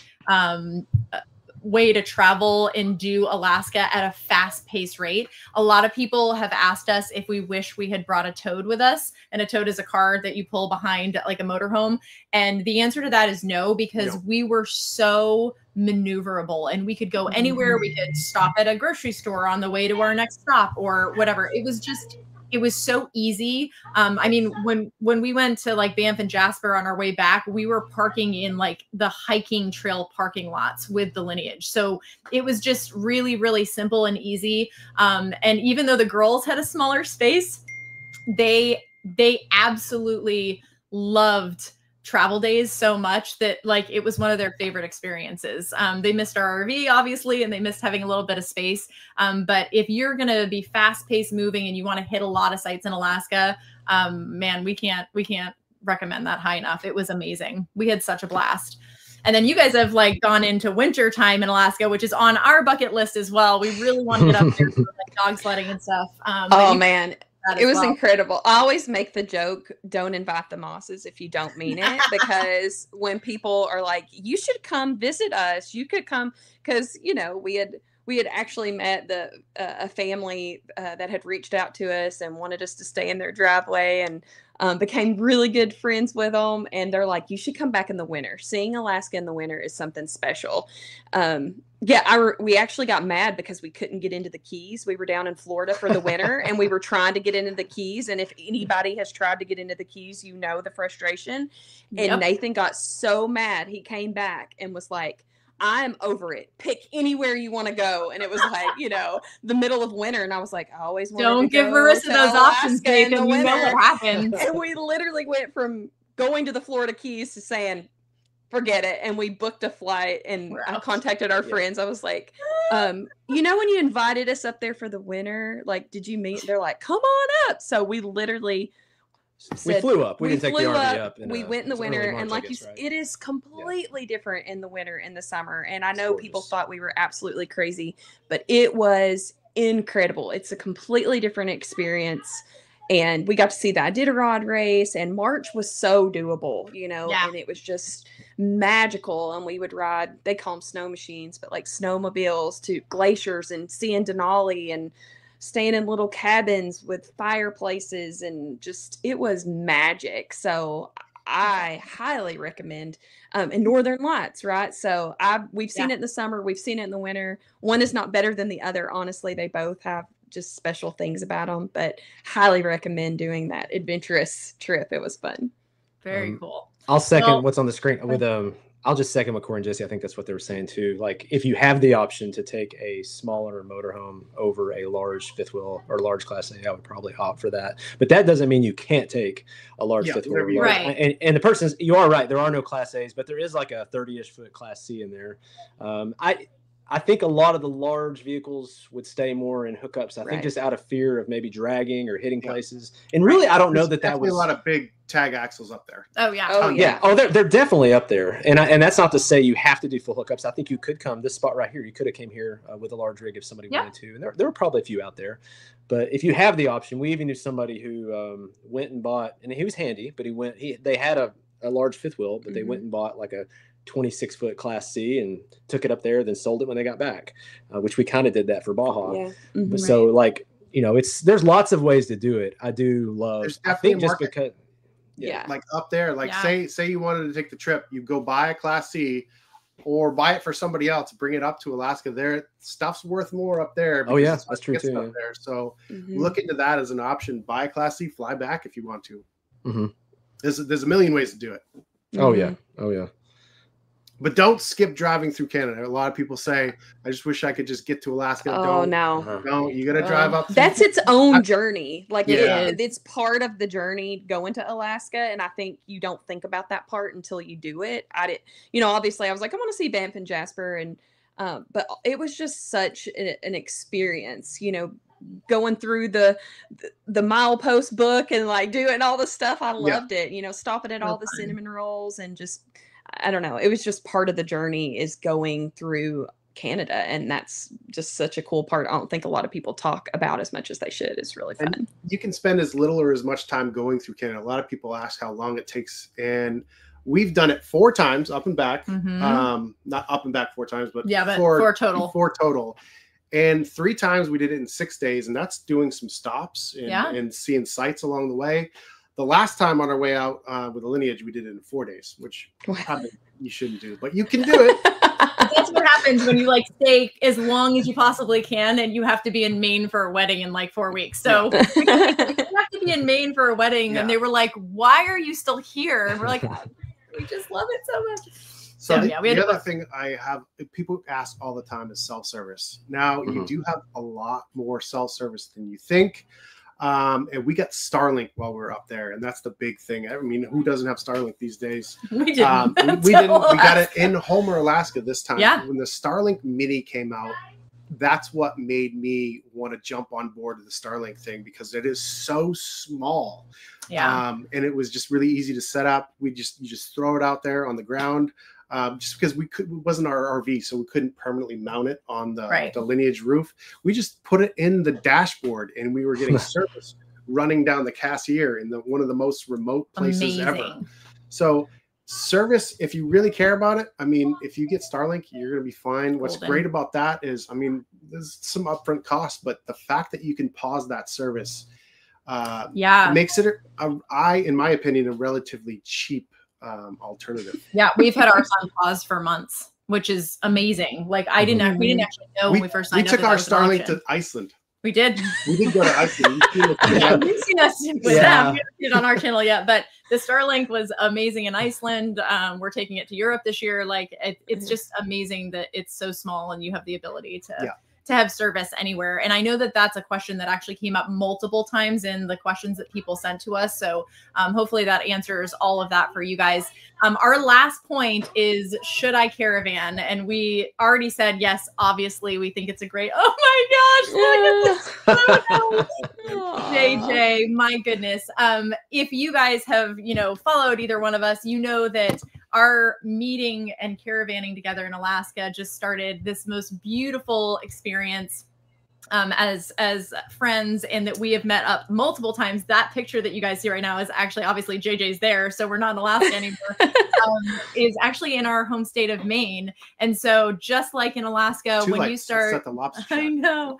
way to travel and do Alaska at a fast-paced rate. A lot of people have asked us if we wish we had brought a Toad with us, and a Toad is a car that you pull behind like a motorhome. And the answer to that is no, because we were so maneuverable and we could go anywhere. We could stop at a grocery store on the way to our next stop or whatever. It was so easy. I mean, when we went to Banff and Jasper on our way back, we were parking in the hiking trail parking lots with the Lineage. So it was just really, really simple and easy. And even though the girls had a smaller space, they absolutely loved travel days so much that it was one of their favorite experiences. They missed our RV obviously, and they missed having a little bit of space. But if you're going to be fast paced moving and you want to hit a lot of sites in Alaska, man, we can't recommend that high enough. It was amazing. We had such a blast. And then you guys have gone into winter time in Alaska, which is on our bucket list as well. We really want to get up there for dog sledding and stuff. Oh man. It was incredible. I always make the joke, don't invite the Mosses if you don't mean it, because when people are like, you should come visit us, you could come, because, we had actually met a family that had reached out to us and wanted us to stay in their driveway, and became really good friends with them. And they're like, you should come back in the winter. Seeing Alaska in the winter is something special. We actually got mad because we couldn't get into the Keys. We were down in Florida for the winter and we were trying to get into the Keys. And if anybody has tried to get into the Keys, the frustration. And Nathan got so mad. He came back and was like, I'm over it. Pick anywhere you want to go. And it was the middle of winter. And I was like, I always wanted Don't to give go Marissa to those Alaska options, Nathan. You know what happens. And we literally went from going to the Florida Keys to saying, forget it. And we booked a flight, and I contacted our friends. I was like, when you invited us up there for the winter, did you meet? They're like, come on up. So we literally we flew up. We didn't take the RV up. We went in the winter, and it is completely different in the winter and the summer. And I know people thought we were absolutely crazy, but it was incredible. It's a completely different experience. And we got to see the Iditarod race, and March was so doable, and it was just magical. And we would ride, they call them snow machines, but snowmobiles to glaciers and seeing Denali and staying in little cabins with fireplaces, and just, it was magic. So I highly recommend, and Northern Lights, right? So we've seen it in the summer, we've seen it in the winter. One is not better than the other. Honestly, they both have just special things about them, but highly recommend doing that adventurous trip. It was fun. Very cool. I'll second what's on the screen with I'll just second what Corey and Jesse, I think that's what they were saying too. If you have the option to take a smaller motorhome over a large fifth wheel or large Class A, I would probably opt for that. But that doesn't mean you can't take a large fifth wheel. Right. And the person's, you are right, there are no Class A's, but there is a 30-ish foot Class C in there. I think a lot of the large vehicles would stay more in hookups. I think just out of fear of maybe dragging or hitting places. And really, I don't know that was a lot of big tag axles up there. Oh yeah. Oh, they're definitely up there. And that's not to say you have to do full hookups. I think you could come this spot right here. You could have came here with a large rig if somebody wanted to. And there were probably a few out there. But if you have the option, we even knew somebody who went and bought, and he was handy, but they had a a large fifth wheel, but they went and bought like a 26-foot Class C and took it up there, then sold it when they got back, which we kind of did that for Baja. Yeah. But so like, you know, there's lots of ways to do it. I do love, I think just because, like up there, like say you wanted to take the trip, you go buy a Class C or buy it for somebody else, bring it up to Alaska. Their stuff's worth more up there. Oh yeah, that's true too. Up there. So look into that as an option. Buy a Class C, fly back if you want to. There's a million ways to do it. Oh yeah. Oh yeah. But don't skip driving through Canada. A lot of people say, I just wish I could just get to Alaska. Oh, no. You got to drive up. That's its own journey. Like it's part of the journey going to Alaska. And I think you don't think about that part until you do it. Obviously I was like, I want to see Banff and Jasper. And, but it was just such an experience, you know, going through the milepost book and like doing all the stuff. I loved it, you know, stopping at all the cinnamon rolls and just, I don't know. It was just part of the journey is going through Canada. And that's just such a cool part. I don't think a lot of people talk about as much as they should. It's really fun. And you can spend as little or as much time going through Canada. A lot of people ask how long it takes. And we've done it 4 times up and back. Not up and back 4 times, but, four total. 4 total. And 3 times we did it in 6 days. And that's doing some stops and seeing sights along the way. The last time on our way out with the Lineage, we did it in 4 days, which probably you shouldn't do, but you can do it. That's what happens when you like stay as long as you possibly can, and you have to be in Maine for a wedding in like 4 weeks. So you have to be in Maine for a wedding, and they were like, "Why are you still here?" And we're like, "We just love it so much." So the other thing I have, people ask all the time is self-service. Now you do have a lot more self-service than you think. And we got Starlink while we were up there, and that's the big thing. I mean, who doesn't have Starlink these days? We didn't. We didn't. We got it in Homer, Alaska this time. Yeah. When the Starlink Mini came out, that's what made me want to jump on board of the Starlink thing because it is so small. Yeah. And it was just really easy to set up. You just throw it out there on the ground. Just because it wasn't our RV, so we couldn't permanently mount it on the Lineage roof. We just put it in the dashboard, and we were getting service running down the Cassier in one of the most remote places ever. So service, if you really care about it, I mean, if you get Starlink, you're going to be fine. What's great about that is, I mean, there's some upfront costs, but the fact that you can pause that service makes it, in my opinion, a relatively cheap alternative. Yeah, we've had ours on pause for months, which is amazing. Like we didn't actually know when we first signed up. We took our Starlink to Iceland. We did. We did go to Iceland. You've seen us with them. We haven't seen it on our channel yet, but the Starlink was amazing in Iceland. We're taking it to Europe this year. Like it's just amazing that it's so small and you have the ability to have service anywhere. And I know that that's a question that actually came up multiple times in the questions that people sent to us. So hopefully that answers all of that for you guys. Our last point is, should I caravan? And we already said, yes, obviously we think it's a great, oh my gosh, JJ, my goodness. If you guys have, followed either one of us, you know that our meeting and caravanning together in Alaska just started this most beautiful experience as friends, and that we have met up multiple times. That picture that you guys see right now is actually, obviously JJ's there, so we're not in Alaska anymore, is actually in our home state of Maine. And so just like in Alaska, when you start, I know,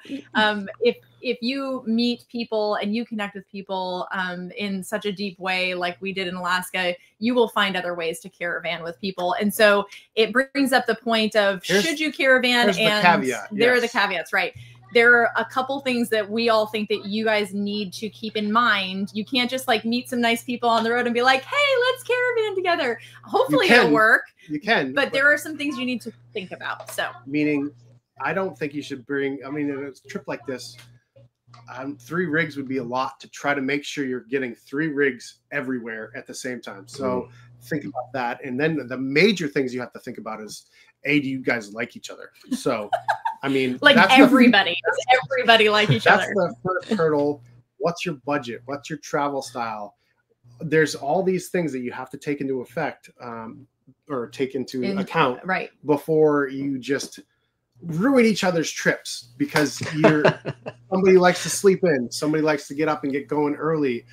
if you meet people and you connect with people in such a deep way like we did in Alaska, you will find other ways to caravan with people. And so it brings up the point of, should you caravan? And there are the caveats, right? There are a couple things that we all think that you guys need to keep in mind. You can't just like meet some nice people on the road and be like, hey, let's caravan together. Hopefully it'll work. You can. But there are some things you need to think about. So meaning, I don't think you should bring, I mean, in a trip like this, 3 rigs would be a lot to try to make sure you're getting 3 rigs everywhere at the same time. So think about that. And then the major things you have to think about is, do you guys like each other? So, I mean, like everybody like each other. That's the first hurdle. What's your budget? What's your travel style? There's all these things that you have to take into effect or take into account before you just ruin each other's trips because somebody likes to sleep in, somebody likes to get up and get going early.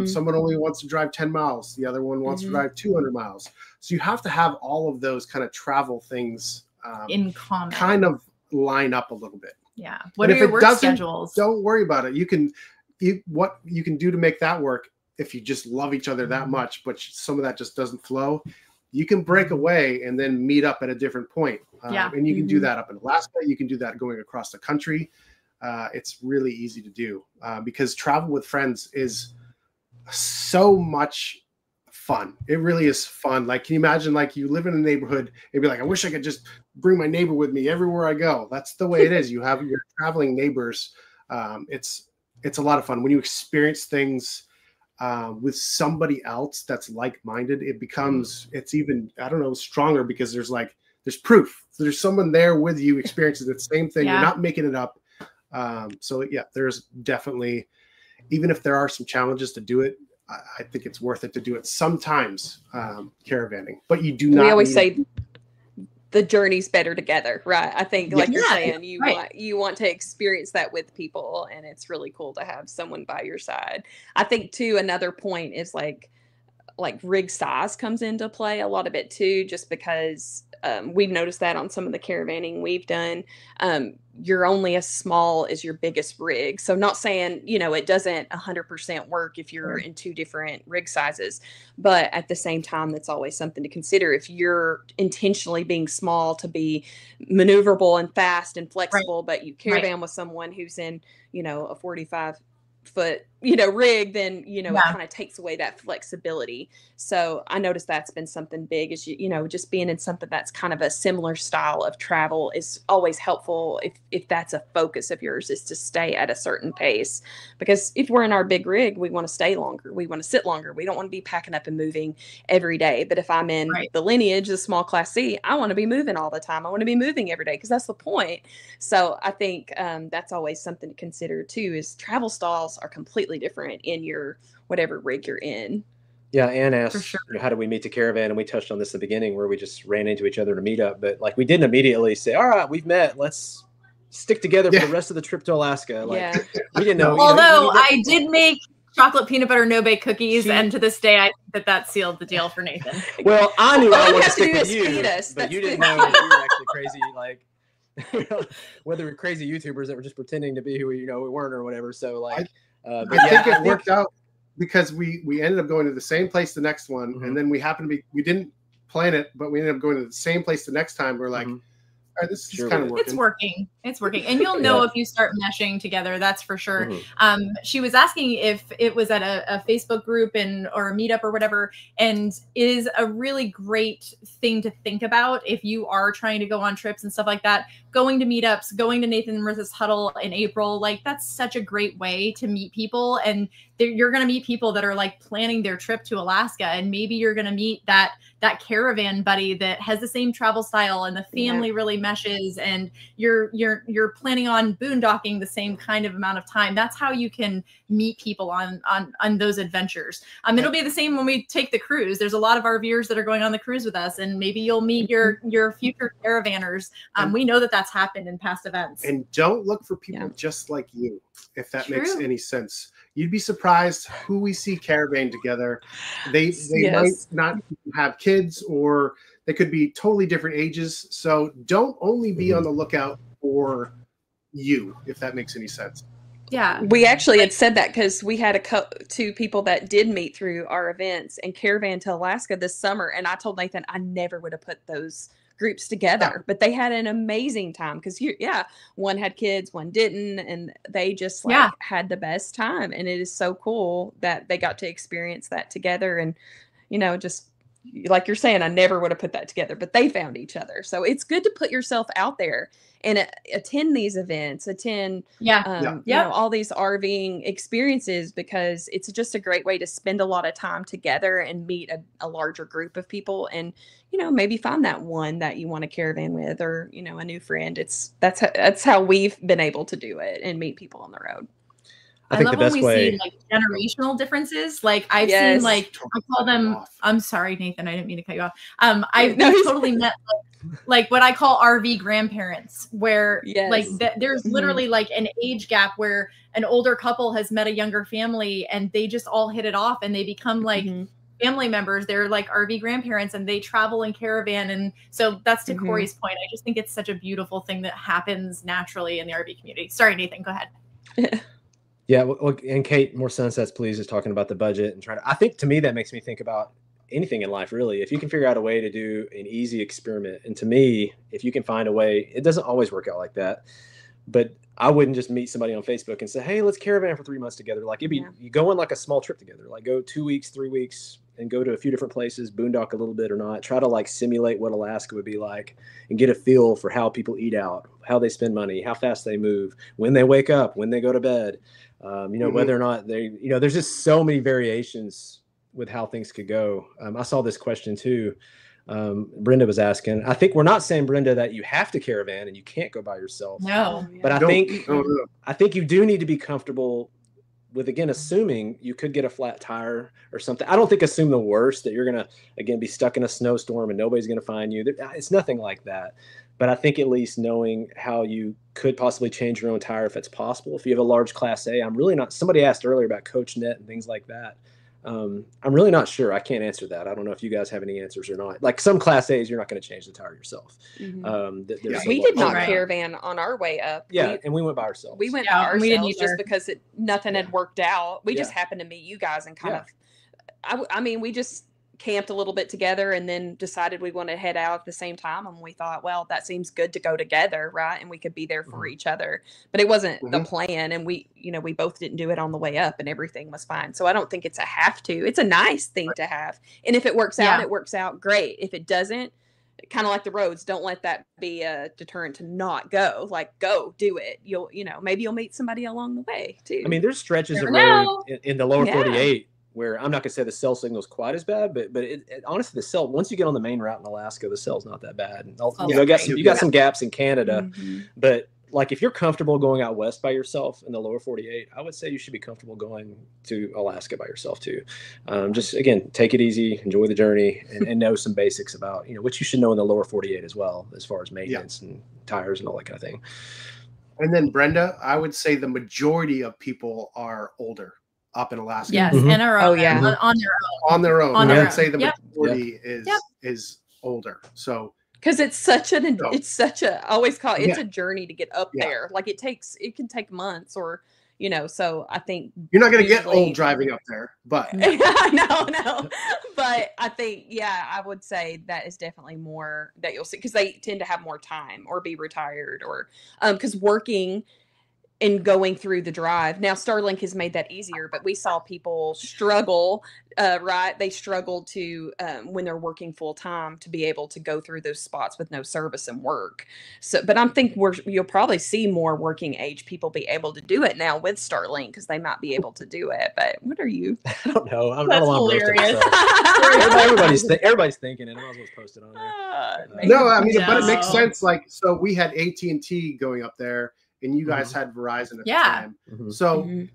Someone only wants to drive 10 miles. The other one wants to drive 200 miles. So you have to have all of those kind of travel things in common, kind of line up a little bit. Yeah. What are your work schedules? Don't worry about it. What you can do to make that work, if you just love each other that much, but some of that just doesn't flow, you can break away and then meet up at a different point. And you can do that up in Alaska. You can do that going across the country. It's really easy to do because travel with friends is so much fun. It really is fun. Like, can you imagine, like, you live in a neighborhood and be like, I wish I could just bring my neighbor with me everywhere I go. That's the way it is. You have your traveling neighbors. It's a lot of fun when you experience things with somebody else that's like-minded. It becomes, it's even, I don't know, stronger because there's proof. There's someone there with you experiencing the same thing. You're not making it up. So yeah, there's definitely, even if there are some challenges to do it, I think it's worth it to do it sometimes, caravanning. But you do not. We always say the journey's better together, right? I think, like you're saying, you want to experience that with people, and it's really cool to have someone by your side. I think too, another point is like rig size comes into play a lot of it too, just because we've noticed that on some of the caravanning we've done. You're only as small as your biggest rig. So not saying, it doesn't 100% work if you're in two different rig sizes, but at the same time, that's always something to consider. If you're intentionally being small to be maneuverable and fast and flexible, but you caravan with someone who's in, a 45-foot, rig, then, it kind of takes away that flexibility. So I noticed that's been something big is, just being in something that's kind of a similar style of travel is always helpful if that's a focus of yours, is to stay at a certain pace. Because if we're in our big rig, we want to stay longer. We want to sit longer. We don't want to be packing up and moving every day. But if I'm in the lineage, the small class C, I want to be moving all the time. I want to be moving every day because that's the point. So I think that's always something to consider too, is travel styles are completely different in your whatever rig you're in. Yeah, Anne asked, how do we meet the caravan? And we touched on this at the beginning where we just ran into each other to meet up. But we didn't immediately say, all right, we've met. Let's stick together for the rest of the trip to Alaska. We didn't know. Although I did make chocolate peanut butter no-bake cookies, and to this day, I think that sealed the deal for Nathan. Well, I knew I wanted to stick with you, but you didn't know that we were actually crazy, whether we're crazy YouTubers that were just pretending to be who we weren't or whatever. So I think it worked out because we ended up going to the same place the next one, and then we didn't plan it, but we ended up going to the same place the next time. We're like, all right, this is kind of working. It's working. And you'll know if you start meshing together, that's for sure. She was asking if it was at a Facebook group or a meetup or whatever, and is a really great thing to think about if you are trying to go on trips and stuff like that. Going to meetups, going to Nathan and Marissa's huddle in April, that's such a great way to meet people. And you're going to meet people that are planning their trip to Alaska, and maybe you're going to meet that caravan buddy that has the same travel style, and the family really meshes, and you're planning on boondocking the same kind of amount of time. That's how you can meet people on those adventures. It'll be the same when we take the cruise. There's a lot of RVers that are going on the cruise with us, and maybe you'll meet your future caravanners. We know that that's happened in past events. And don't look for people just like you, if that makes any sense. You'd be surprised who we see caravan together. They might not have kids, or they could be totally different ages. So don't only be on the lookout for you, if that makes any sense. Yeah. We actually had said that because we had two people that did meet through our events and caravan to Alaska this summer. And I told Nathan I never would have put those groups together, but they had an amazing time because one had kids, one didn't, and they just had the best time. And it is so cool that they got to experience that together. And just like you're saying, I never would have put that together, but they found each other. So it's good to put yourself out there and attend these events, all these RVing experiences, because it's just a great way to spend a lot of time together and meet a larger group of people, and maybe find that one that you want to caravan with, or a new friend. That's how we've been able to do it and meet people on the road. I think love the best when we way see generational differences. I've seen I call them. I'm sorry, Nathan. I didn't mean to cut you off. I've totally met like what I call RV grandparents, where like there's Mm-hmm. literally like an age gap where an older couple has met a younger family and they just all hit it off and they become like Mm-hmm. family members. They're like RV grandparents and they travel in caravan. And so that's to Mm-hmm. Corey's point. I just think it's such a beautiful thing that happens naturally in the RV community. Sorry, Nathan, go ahead. Yeah, well, and Kate, more sunsets, please, is talking about the budget and trying to. I think to me that makes me think about anything in life, really. If you can figure out a way to do an easy experiment, and to me, if you can find a way, it doesn't always work out like that. But I wouldn't just meet somebody on Facebook and say, "Hey, let's caravan for 3 months together." Like it'd be you go on like a small trip together, like go 2 weeks, 3 weeks, and go to a few different places, boondock a little bit or not. Try to like simulate what Alaska would be like, and get a feel for how people eat out, how they spend money, how fast they move, when they wake up, when they go to bed. You know, whether or not they, you know, there's just so many variations with how things could go. I saw this question too. Brenda was asking, I think we're not saying, Brenda, that you have to caravan and you can't go by yourself. No, but I think you do need to be comfortable with, again, assuming you could get a flat tire or something. I don't think assume the worst, that you're going to, again, be stuck in a snowstorm and nobody's going to find you. It's nothing like that. But I think at least knowing how you could possibly change your own tire if it's possible. If you have a large Class A, I'm really not, somebody asked earlier about coach net and things like that. I'm really not sure. I can't answer that. I don't know if you guys have any answers or not. Like some Class A's, you're not going to change the tire yourself. Mm-hmm. We did not caravan on our way up. Yeah, and we went by ourselves. We went by ourselves just because nothing had worked out. We just happened to meet you guys and kind of, I mean, we just camped a little bit together and then decided we wanted to head out at the same time. And we thought, well, that seems good to go together, right? And we could be there for each other. But it wasn't the plan. And we, you know, we both didn't do it on the way up and everything was fine. So I don't think it's a have to. It's a nice thing to have. And if it works out, it works out great. If it doesn't, kind of like the roads, don't let that be a deterrent to not go. Like, go do it. You'll, you know, maybe you'll meet somebody along the way too. I mean, there's stretches of road in the lower 48 where I'm not going to say the cell signal is quite as bad, but honestly, the cell, once you get on the main route in Alaska, the cell's not that bad. And you got some gaps in Canada, but like if you're comfortable going out west by yourself in the lower 48, I would say you should be comfortable going to Alaska by yourself too. Just again, take it easy, enjoy the journey, and know some basics about, you know, what you should know in the lower 48 as well, as far as maintenance and tires and all that kind of thing. And then Brenda, I would say the majority of people are older up in Alaska. Yes, and are on their own. On their own. I would say the majority is older. So because it's such I always call it, it's a journey to get up there. Like it can take months or, you know, so I think you're not going to get old driving up there, but no. But I think, I would say that is definitely more that you'll see because they tend to have more time or be retired or because working and going through the drive. Now Starlink has made that easier, but we saw people struggle, right? They struggle to, when they're working full time, to be able to go through those spots with no service and work. So, but I'm thinking you'll probably see more working age people be able to do it now with Starlink because they might be able to do it. But what are you? I don't know. I'm not hilarious. Everybody's thinking it. I might as well post it on there. No, I mean, but it makes sense. Like, so we had AT&T going up there, and you guys had Verizon at the time. So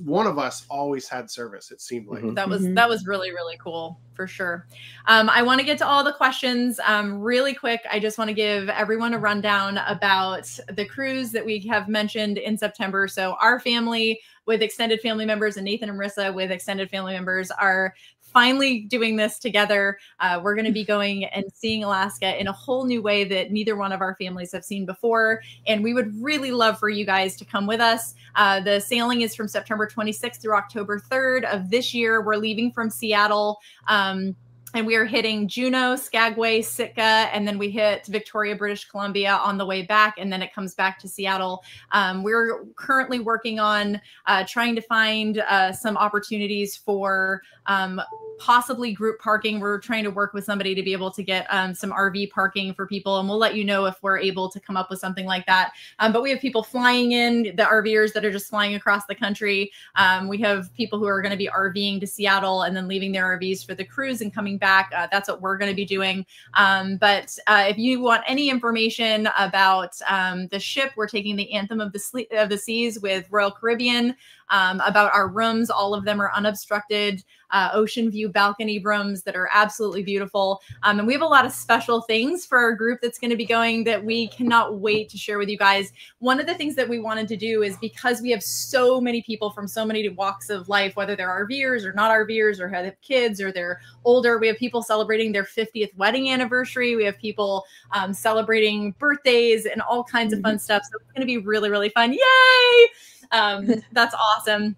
one of us always had service, it seemed like. That was really, really cool for sure. I want to get to all the questions really quick. I just want to give everyone a rundown about the cruise that we have mentioned in September. So our family with extended family members and Nathan and Marissa with extended family members are finally doing this together. We're going to be going and seeing Alaska in a whole new way that neither one of our families have seen before. And we would really love for you guys to come with us. The sailing is from September 26th through October 3rd of this year. We're leaving from Seattle. And we are hitting Juneau, Skagway, Sitka, and then we hit Victoria, British Columbia on the way back, and then it comes back to Seattle. We're currently working on trying to find some opportunities for possibly group parking. We're trying to work with somebody to be able to get some RV parking for people, and we'll let you know if we're able to come up with something like that. But we have people flying in, the RVers that are just flying across the country. We have people who are going to be RVing to Seattle and then leaving their RVs for the cruise and coming back. That's what we're going to be doing. But if you want any information about the ship, we're taking the Anthem of the Seas with Royal Caribbean. About our rooms, all of them are unobstructed. ocean view balcony rooms that are absolutely beautiful. And we have a lot of special things for our group that's going to be going that we cannot wait to share with you guys. One of the things that we wanted to do is, because we have so many people from so many walks of life, whether they're RVers or not RVers or have kids or they're older, we have people celebrating their 50th wedding anniversary. We have people celebrating birthdays and all kinds of fun stuff. So it's going to be really, really fun. Yay! That's awesome.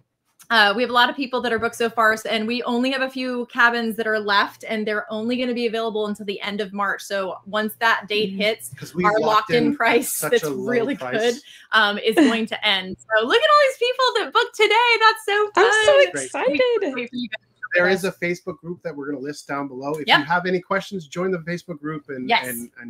We have a lot of people that are booked so far, and we only have a few cabins that are left, and they're only going to be available until the end of March. So once that date hits, our locked-in price that's really good is going to end. So look at all these people that booked today. That's so fun. I'm so excited. There is a Facebook group that we're going to list down below. If you have any questions, join the Facebook group and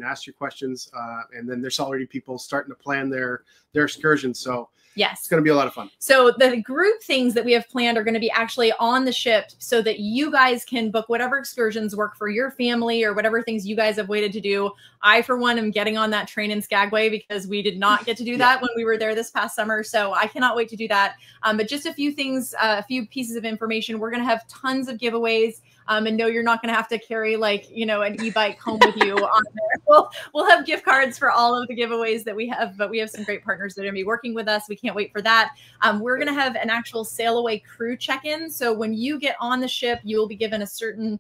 ask your questions. And then there's already people starting to plan their excursions. So it's going to be a lot of fun. So the group things that we have planned are going to be actually on the ship so that you guys can book whatever excursions work for your family or whatever things you guys have waited to do. I, for one, am getting on that train in Skagway because we did not get to do that when we were there this past summer. So I cannot wait to do that. But just a few things, a few pieces of information. We're going to have tons of giveaways. And no, you're not going to have to carry like, you know, an e-bike home with you on there. We'll have gift cards for all of the giveaways that we have, but we have some great partners that are going to be working with us. We can't wait for that. We're going to have an actual sail away crew check-in. So when you get on the ship, you will be given a certain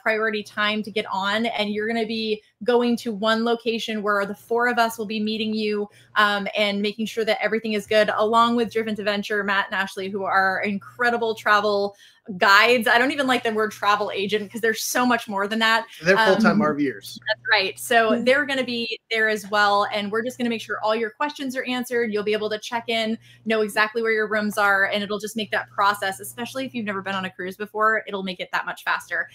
priority time to get on, and you're going to be going to one location where the 4 of us will be meeting you and making sure that everything is good, along with Driven to Venture, Matt and Ashley, who are incredible travel guides. I don't even like the word travel agent because there's so much more than that. They're full-time RVers. That's right. So they're going to be there as well. And we're just going to make sure all your questions are answered. You'll be able to check in, know exactly where your rooms are, and it'll just make that process, especially if you've never been on a cruise before, it'll make it that much faster.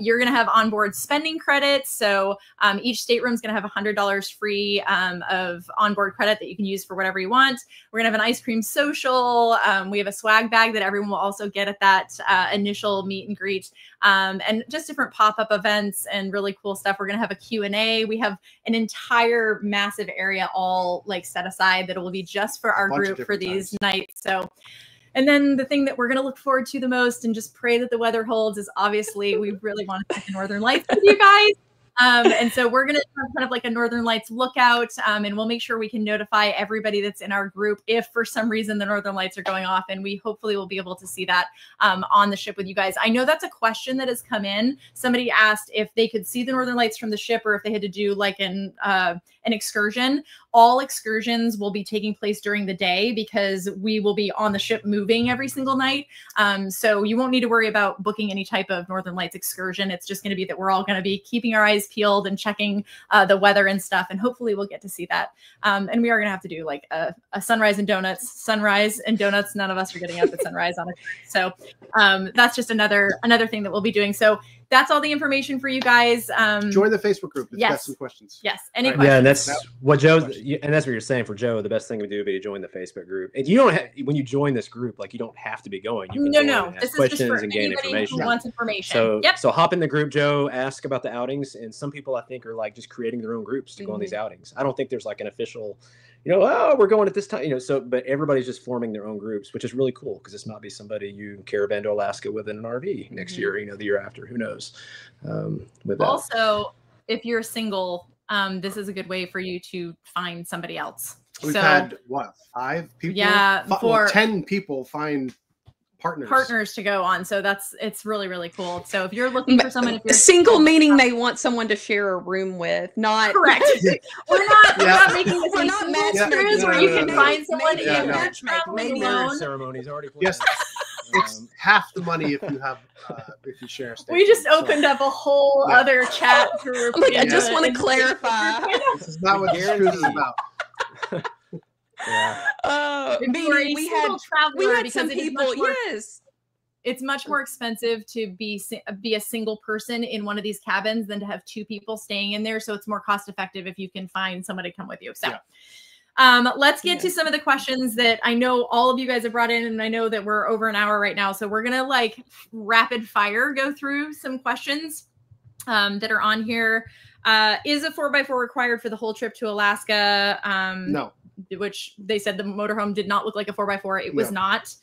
You're going to have onboard spending credits. So each stateroom is going to have $100 free of onboard credit that you can use for whatever you want. We're going to have an ice cream social. We have a swag bag that everyone will also get at that initial meet and greet, and just different pop-up events and really cool stuff. We're going to have a Q&A. We have an entire massive area all like set aside that will be just for our group for these nights. So, and then the thing that we're going to look forward to the most and just pray that the weather holds is obviously we really want to see the Northern Lights with you guys. And so we're going to have kind of like a Northern Lights lookout, and we'll make sure we can notify everybody that's in our group if for some reason the Northern Lights are going off, and we hopefully will be able to see that on the ship with you guys. I know that's a question that has come in. Somebody asked if they could see the Northern Lights from the ship or if they had to do like an excursion. All excursions will be taking place during the day because we will be on the ship moving every single night. So you won't need to worry about booking any type of Northern Lights excursion. It's just going to be that we're all going to be keeping our eyes peeled and checking the weather and stuff. And hopefully we'll get to see that. And we are going to have to do like a sunrise and donuts. Sunrise and donuts. None of us are getting up at sunrise on it. So that's just another thing that we'll be doing. So that's all the information for you guys. Join the Facebook group if you got some questions. Yes. Any questions? Yeah, and that's what Joe, and that's what you're saying for Joe. The best thing to do would be to join the Facebook group. And you don't have, when you join this group, like you don't have to be going. You can no. This is just for anybody who wants information. So, so hop in the group, Joe. Ask about the outings, and some people I think are like just creating their own groups to go on these outings. I don't think there's like an official, you know, oh, we're going at this time, you know. So, but everybody's just forming their own groups, which is really cool because this might be somebody you caravan to Alaska with in an RV next year, you know, the year after. Who knows? With that. Also, if you're single, this is a good way for you to find somebody else. We've had what, 5 people? Yeah, 10 people find partners to go on. So it's really, really cool. So if you're looking for someone, if you're single, meaning they want someone to share a room with, not correct. We're not making this matchmakers where you can find someone in matchmaking. Maybe ceremonies already. Yes. It's half the money if you have if you share. We just opened up a whole other chat group. I just want to clarify. This is not what this cruise is about. We had some people. Yes, it's much more expensive to be a single person in one of these cabins than to have 2 people staying in there. So it's more cost effective if you can find somebody to come with you. So. Let's get to some of the questions that I know all of you guys have brought in, and I know that we're over an hour right now. So we're going to like rapid fire go through some questions that are on here. Is a 4x4 required for the whole trip to Alaska? No. Which they said the motorhome did not look like a 4x4. It was not.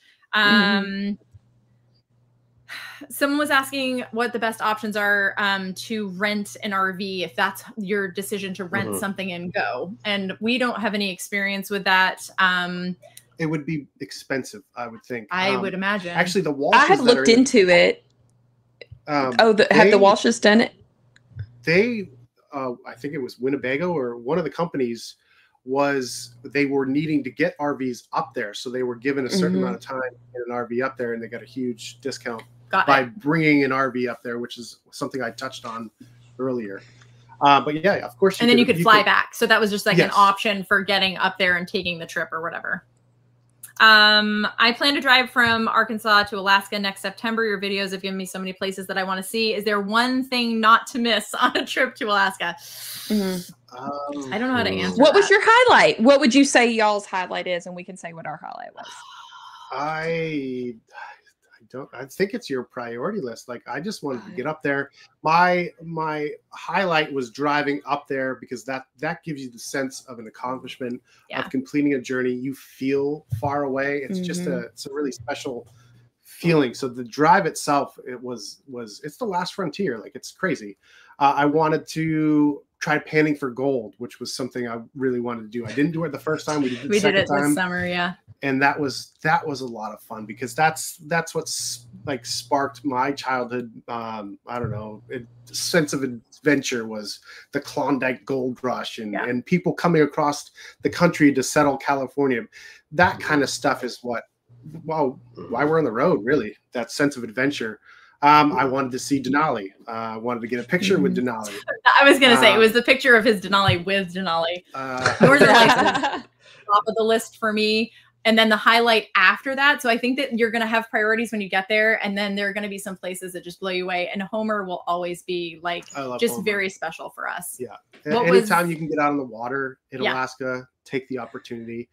Someone was asking what the best options are to rent an RV if that's your decision to rent something and go. And we don't have any experience with that. It would be expensive, I would think. I would imagine. Actually, the Walshes. I have looked into it. Have the Walshes done it? They, I think it was Winnebago or one of the companies they were needing to get RVs up there. So they were given a certain amount of time to get an RV up there, and they got a huge discount by bringing an RV up there, which is something I touched on earlier. But yeah, of course. And then you could fly back. So that was just like an option for getting up there and taking the trip or whatever. I plan to drive from Arkansas to Alaska next September. Your videos have given me so many places that I want to see. Is there one thing not to miss on a trip to Alaska? I don't know how to answer What was your highlight? What would you say y'all's highlight is? And we can say what our highlight was. I think it's your priority list. Like, I just wanted to get up there. My highlight was driving up there, because that gives you the sense of an accomplishment of completing a journey. You feel far away. It's just it's a really special feeling. So the drive itself, it's the last frontier. Like, it's crazy. I wanted to try panning for gold, which was something I really wanted to do. I didn't do it the first time. We did it this summer. Yeah. And that was a lot of fun, because that's what's like sparked my childhood. I don't know, sense of adventure was the Klondike Gold Rush and people coming across the country to settle California. That kind of stuff is why we're on the road, really. That sense of adventure. I wanted to see Denali. I wanted to get a picture with Denali. I was going to say it was the picture of his Denali with Denali. Northern Lights top of the list for me. And then the highlight after that. So I think that you're going to have priorities when you get there. And then there are going to be some places that just blow you away. And Homer will always be like just Homer. Very special for us. Yeah. Anytime you can get out on the water in Alaska, take the opportunity.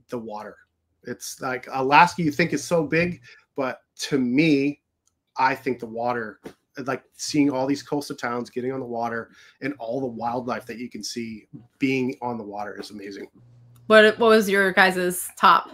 The water. It's like Alaska, you think is so big. But to me, I think the water, like seeing all these coastal towns, getting on the water, and all the wildlife that you can see being on the water is amazing. What was your guys' top?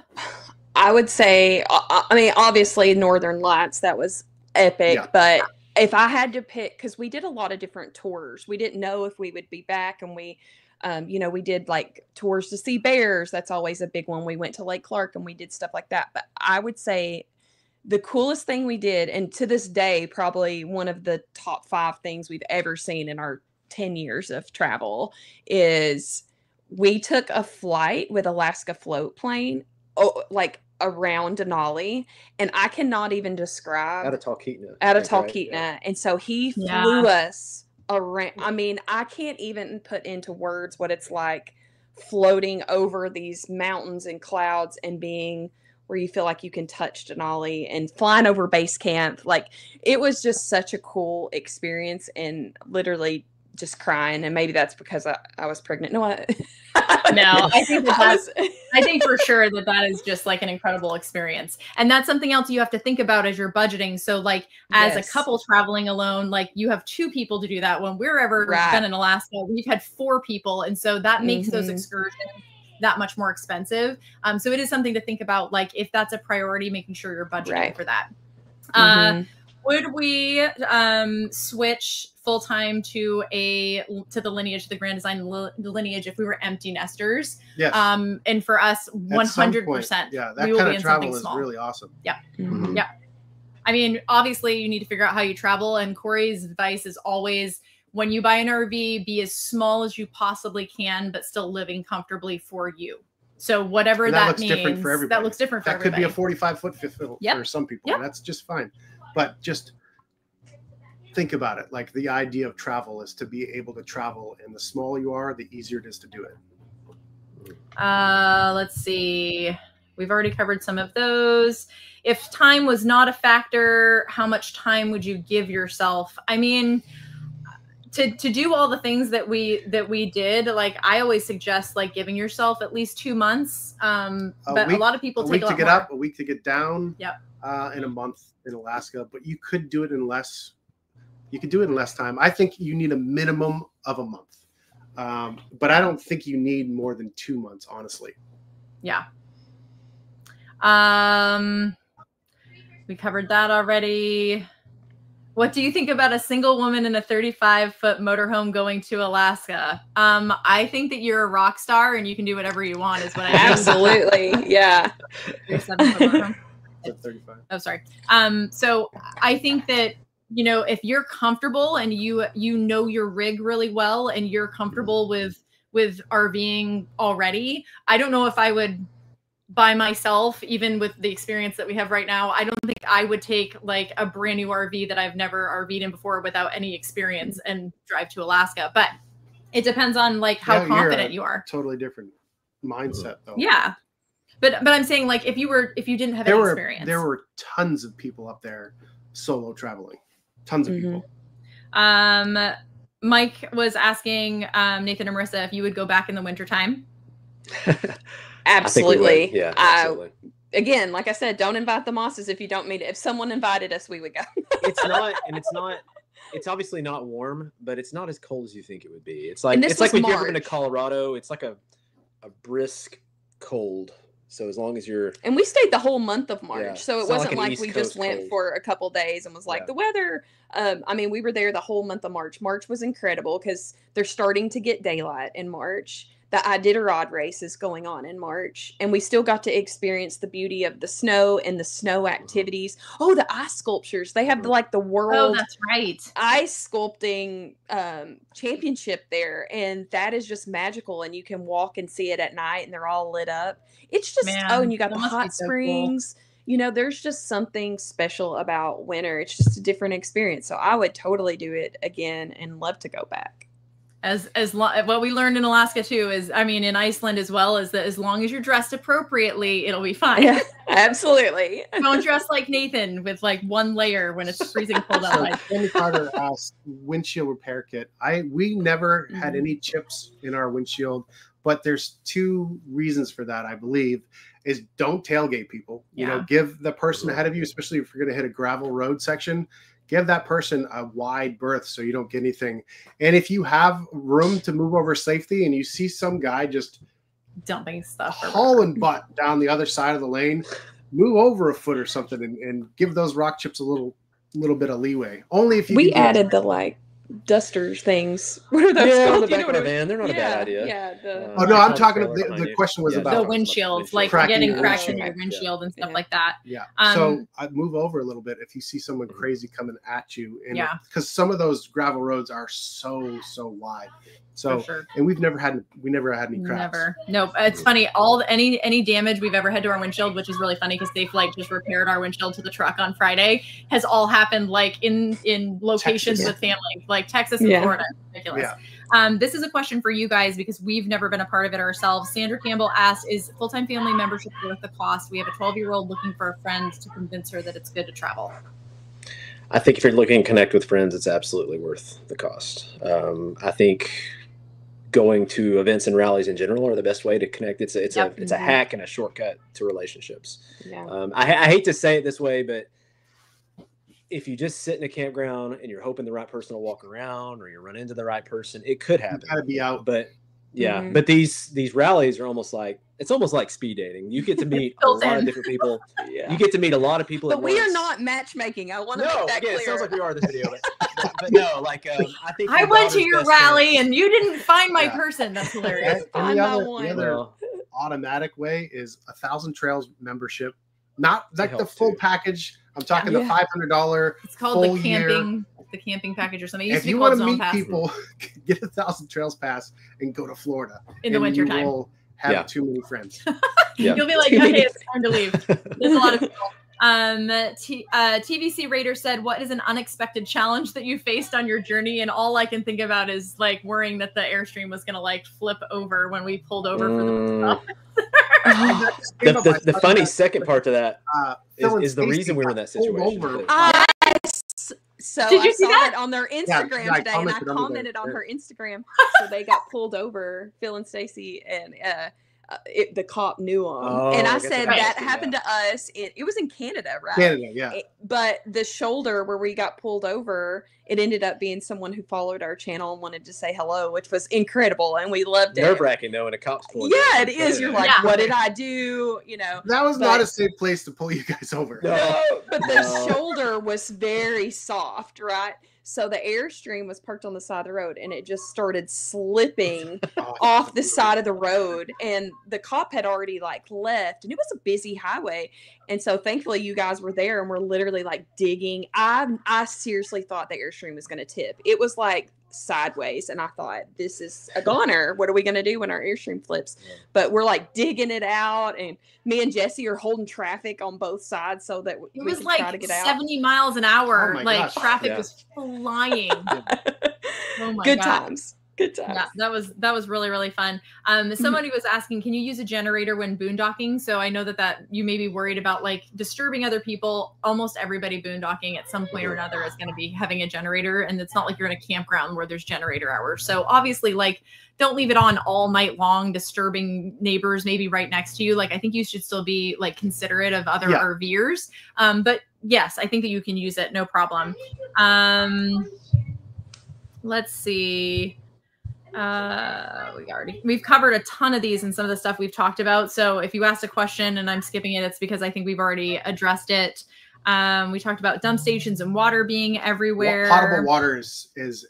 I would say, I mean, obviously Northern Lights, that was epic. Yeah. But if I had to pick, because we did a lot of different tours, we didn't know if we would be back, and we, we did like tours to see bears. That's always a big one. We went to Lake Clark and we did stuff like that. But I would say the coolest thing we did, and to this day, probably one of the top 5 things we've ever seen in our 10 years of travel, is we took a flight with Alaska Float Plane, like around Denali, and I cannot even describe. Out of Talkeetna. Right? Yeah. And so he flew us around. I mean, I can't even put into words what it's like floating over these mountains and clouds and being where you feel like you can touch Denali, and flying over base camp. Like, it was just such a cool experience, and literally just crying. And maybe that's because I was pregnant. No, I think for sure that is just like an incredible experience. And that's something else you have to think about as you're budgeting. So like as a couple traveling alone, like you have 2 people to do that. When we're ever been in Alaska, we've had 4 people. And so that makes those excursions that much more expensive. So it is something to think about. Like if that's a priority, making sure you're budgeting for that. Would we switch full-time to the lineage, the Grand Design lineage, if we were empty nesters? Yes. And for us, 100%. Yeah, that kind of travel is really awesome. Yeah. Yeah. I mean, obviously, you need to figure out how you travel. And Corey's advice is always, when you buy an RV, be as small as you possibly can, but still living comfortably for you. So whatever that means, different for everybody. That looks different for everybody. That could be a 45-foot fifth for some people. And that's just fine. But just think about it. Like, the idea of travel is to be able to travel, and the smaller you are, the easier it is to do it. Let's see. We've already covered some of those. If time was not a factor, how much time would you give yourself? I mean, to do all the things that we did, like I always suggest like giving yourself at least 2 months. But a lot of people take a lot more. A week to get up, a week to get down. Yep. In a month in Alaska, but you could do it in less. You could do it in less time. I think you need a minimum of a month, but I don't think you need more than 2 months, honestly. Yeah. We covered that already. What do you think about a single woman in a 35-foot motorhome going to Alaska? I think that you're a rock star and you can do whatever you want is what I think. Absolutely. Yeah. 37-foot motorhome. 35. Oh, sorry. So I think that, you know, if you're comfortable and you know your rig really well and you're comfortable with RVing already, I don't know if I would by myself, even with the experience that we have right now, I don't think I would take like a brand new RV that I've never RV'd in before without any experience and drive to Alaska. But it depends on like how confident you are. Totally different mindset though. Yeah. But I'm saying like if you didn't have any experience. There were tons of people up there solo traveling. Tons of people. Mike was asking Nathan and Marissa if you would go back in the wintertime. Absolutely. Yeah, absolutely. Again, like I said, don't invite the Mosses if you don't meet it. If someone invited us, we would go. It's obviously not warm, but it's not as cold as you think it would be. It's like if you've ever been to Colorado, it's like a brisk cold. So as long as you're... And we stayed the whole month of March. Yeah, so it wasn't like we just went cold for a couple days and was like, the weather. I mean, we were there the whole month of March. March was incredible because they're starting to get daylight in March. The Iditarod race is going on in March. And we still got to experience the beauty of the snow and the snow activities. Oh, the ice sculptures. They have the world that's right. ice sculpting championship there. And that is just magical. And you can walk and see it at night and they're all lit up. It's just, and you got the hot springs. Cool. You know, there's just something special about winter. It's just a different experience. So I would totally do it again and love to go back. What we learned in Alaska too is, I mean, in Iceland as well, is that as long as you're dressed appropriately, it'll be fine. Yeah, absolutely. Don't dress like Nathan with like one layer when it's freezing cold outside. Tammy Carter asked windshield repair kit. We never had any chips in our windshield, but there's two reasons for that, I believe, is don't tailgate people. You know, give the person ahead of you, especially if you're going to hit a gravel road section, give that person a wide berth so you don't get anything. And if you have room to move over safety and you see some guy just dumping stuff, hauling butt down the other side of the lane, move over a foot or something and give those rock chips a little bit of leeway. Only if you added the dusters things. What are those called? The back of a van. They're not a bad idea. Yeah. No, I'm talking. The question was about the windshields, like getting cracks in your windshield and stuff like that. Yeah. So I move over a little bit if you see someone crazy coming at you, and because some of those gravel roads are so wide. So and we never had any cracks. Never. No, it's funny. Any damage we've ever had to our windshield, which is really funny because Safe Flight just repaired our windshield to the truck on Friday, has all happened like in locations with family, like Texas and Florida. Ridiculous. Yeah. This is a question for you guys because we've never been a part of it ourselves. Sandra Campbell asked, is full-time family membership worth the cost? We have a 12-year-old looking for a friend to convince her that it's good to travel. I think if you're looking to connect with friends, it's absolutely worth the cost. I think going to events and rallies in general are the best way to connect. It's a hack and a shortcut to relationships. Yeah. I hate to say it this way, but if you just sit in a campground and you're hoping the right person will walk around or you run into the right person, it could happen. You gotta be out. But but these rallies are almost like speed dating. You get to meet a lot of different people. You get to meet a lot of people. But we are not matchmaking. I want to make that clear. It sounds like we are in this video, but no, like I think I went to your rally and you didn't find my person. That's hilarious. And the other automatic way is 1,000 Trails membership, not like the full package. I'm talking the $500. It's called the camping package or something. If you want to meet people, get 1,000 Trails pass and go to Florida in the wintertime. You will have too many friends. You'll be like, okay, it's time to leave. There's a lot of people. TVC Raider said, what is an unexpected challenge that you faced on your journey? And all I can think about is like worrying that the Airstream was going to like flip over when we pulled over for the stuff. The funny second part to that is the reason we were in that situation. So did you see that on their Instagram today? And I commented on her Instagram. So they got pulled over, Phil and Stacy, and the cop knew him. Oh, and I that's said right. that happened to us. It was in Canada, right? Canada, yeah. But the shoulder where we got pulled over, it ended up being someone who followed our channel and wanted to say hello, which was incredible, and we loved it. Nerve-wracking though, when a cop's pulling. Yeah, it is. You're like, what did I do? You know, that was not a safe place to pull you guys over. No, but the shoulder was very soft, right? So the Airstream was parked on the side of the road, and it just started slipping off the side of the road. And the cop had already like left, and it was a busy highway. And so thankfully you guys were there, and we're literally like digging. I seriously thought the Airstream was going to tip. It was like sideways, and I thought, this is a goner. What are we going to do when our Airstream flips? But we're like digging it out, and me and Jesse are holding traffic on both sides so that we can try to get out. 70 miles an hour. Oh like gosh. traffic was flying. Oh my Good God. times. Good times. Yeah, that was really, really fun. Somebody was asking, can you use a generator when boondocking? So I know that you may be worried about like disturbing other people. Almost everybody boondocking at some point or another is going to be having a generator, and it's not like you're in a campground where there's generator hours. So obviously, like, don't leave it on all night long, disturbing neighbors maybe right next to you. Like, I think you should still be like considerate of other RVers. But yes, I think that you can use it, no problem. Let's see. We've covered a ton of these and some of the stuff we've talked about. So if you asked a question and I'm skipping it, it's because I think we've already addressed it. We talked about dump stations and water being everywhere. Potable water is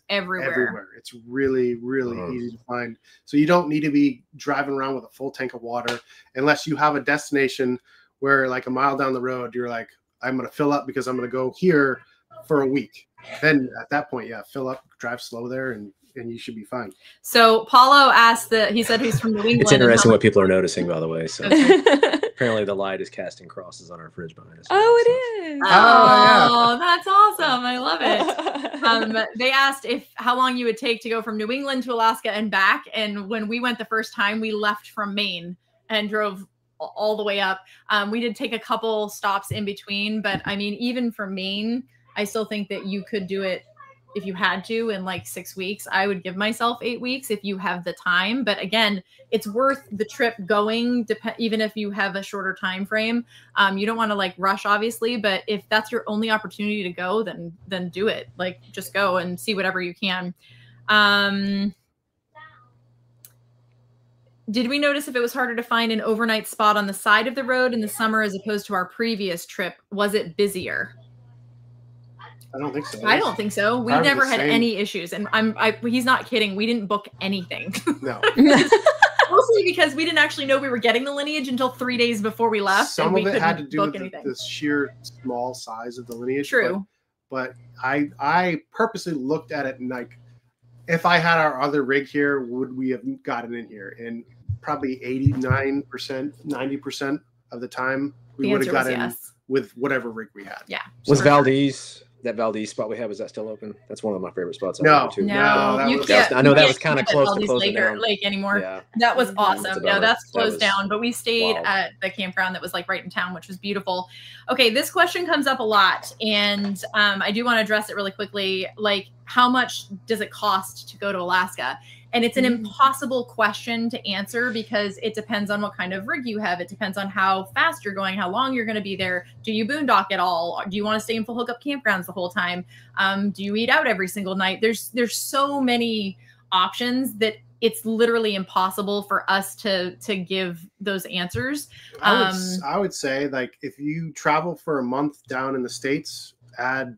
everywhere. It's really, really easy to find. So you don't need to be driving around with a full tank of water unless you have a destination where, like, a mile down the road, you're like, I'm going to fill up because I'm going to go here for a week. Then at that point, fill up, drive slow there, and you should be fine. So Paulo asked he said he's from New England. It's interesting what people are noticing, by the way. So apparently the light is casting crosses on our fridge behind us. Oh, it is. Oh, that's awesome. I love it. They asked how long you would take to go from New England to Alaska and back. And when we went the first time, we left from Maine and drove all the way up. We did take a couple stops in between, but I mean, even from Maine, I still think that you could do it if you had to in like 6 weeks. I would give myself 8 weeks if you have the time. But again, it's worth the trip going, even if you have a shorter time frame. You don't want to like rush, obviously, but if that's your only opportunity to go, then do it. Like, just go and see whatever you can. Did we notice if it was harder to find an overnight spot on the side of the road in the summer as opposed to our previous trip? Was it busier? I don't think so. I don't think so. We never had any issues, and he's not kidding. We didn't book anything. No. Mostly because we didn't actually know we were getting the lineage until 3 days before we left. Some of it had to do with the sheer small size of the lineage. True. But I purposely looked at it and, like, if I had our other rig here, would we have gotten in here? And probably 89%, 90% of the time, we would have gotten in with whatever rig we had. Yeah. Was Valdez, that Valdez spot we have, is that still open? That's one of my favorite spots. No, I know that was kind of close to closing down. Lake anymore. Yeah. That was awesome. No, that's closed down, but we stayed wild. at the campground that was like right in town, which was beautiful. Okay, this question comes up a lot, and I do want to address it really quickly. Like, how much does it cost to go to Alaska? And it's an impossible question to answer because it depends on what kind of rig you have. It depends on how fast you're going, how long you're going to be there. Do you boondock at all? Do you want to stay in full hookup campgrounds the whole time? Do you eat out every single night? There's so many options that it's literally impossible for us to give those answers. I would say, like, if you travel for a month down in the States, add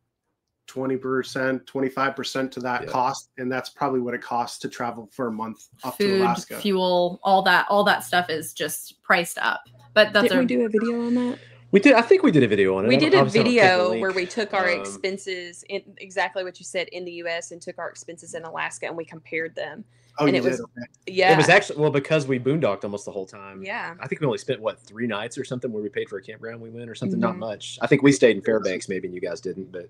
20%, 25% to that cost, and that's probably what it costs to travel for a month up to Alaska. Fuel, all that stuff is just priced up. But that's Did we do a video on that? We did. I think we did a video on it. We did a video where we took our expenses in exactly what you said in the U.S. and took our expenses in Alaska, and we compared them. Oh, and you did? Yeah. It was actually, because we boondocked almost the whole time. Yeah. I think we only spent 3 nights or something where we paid for a campground we went or something. Not much. I think we stayed in Fairbanks maybe, and you guys didn't, but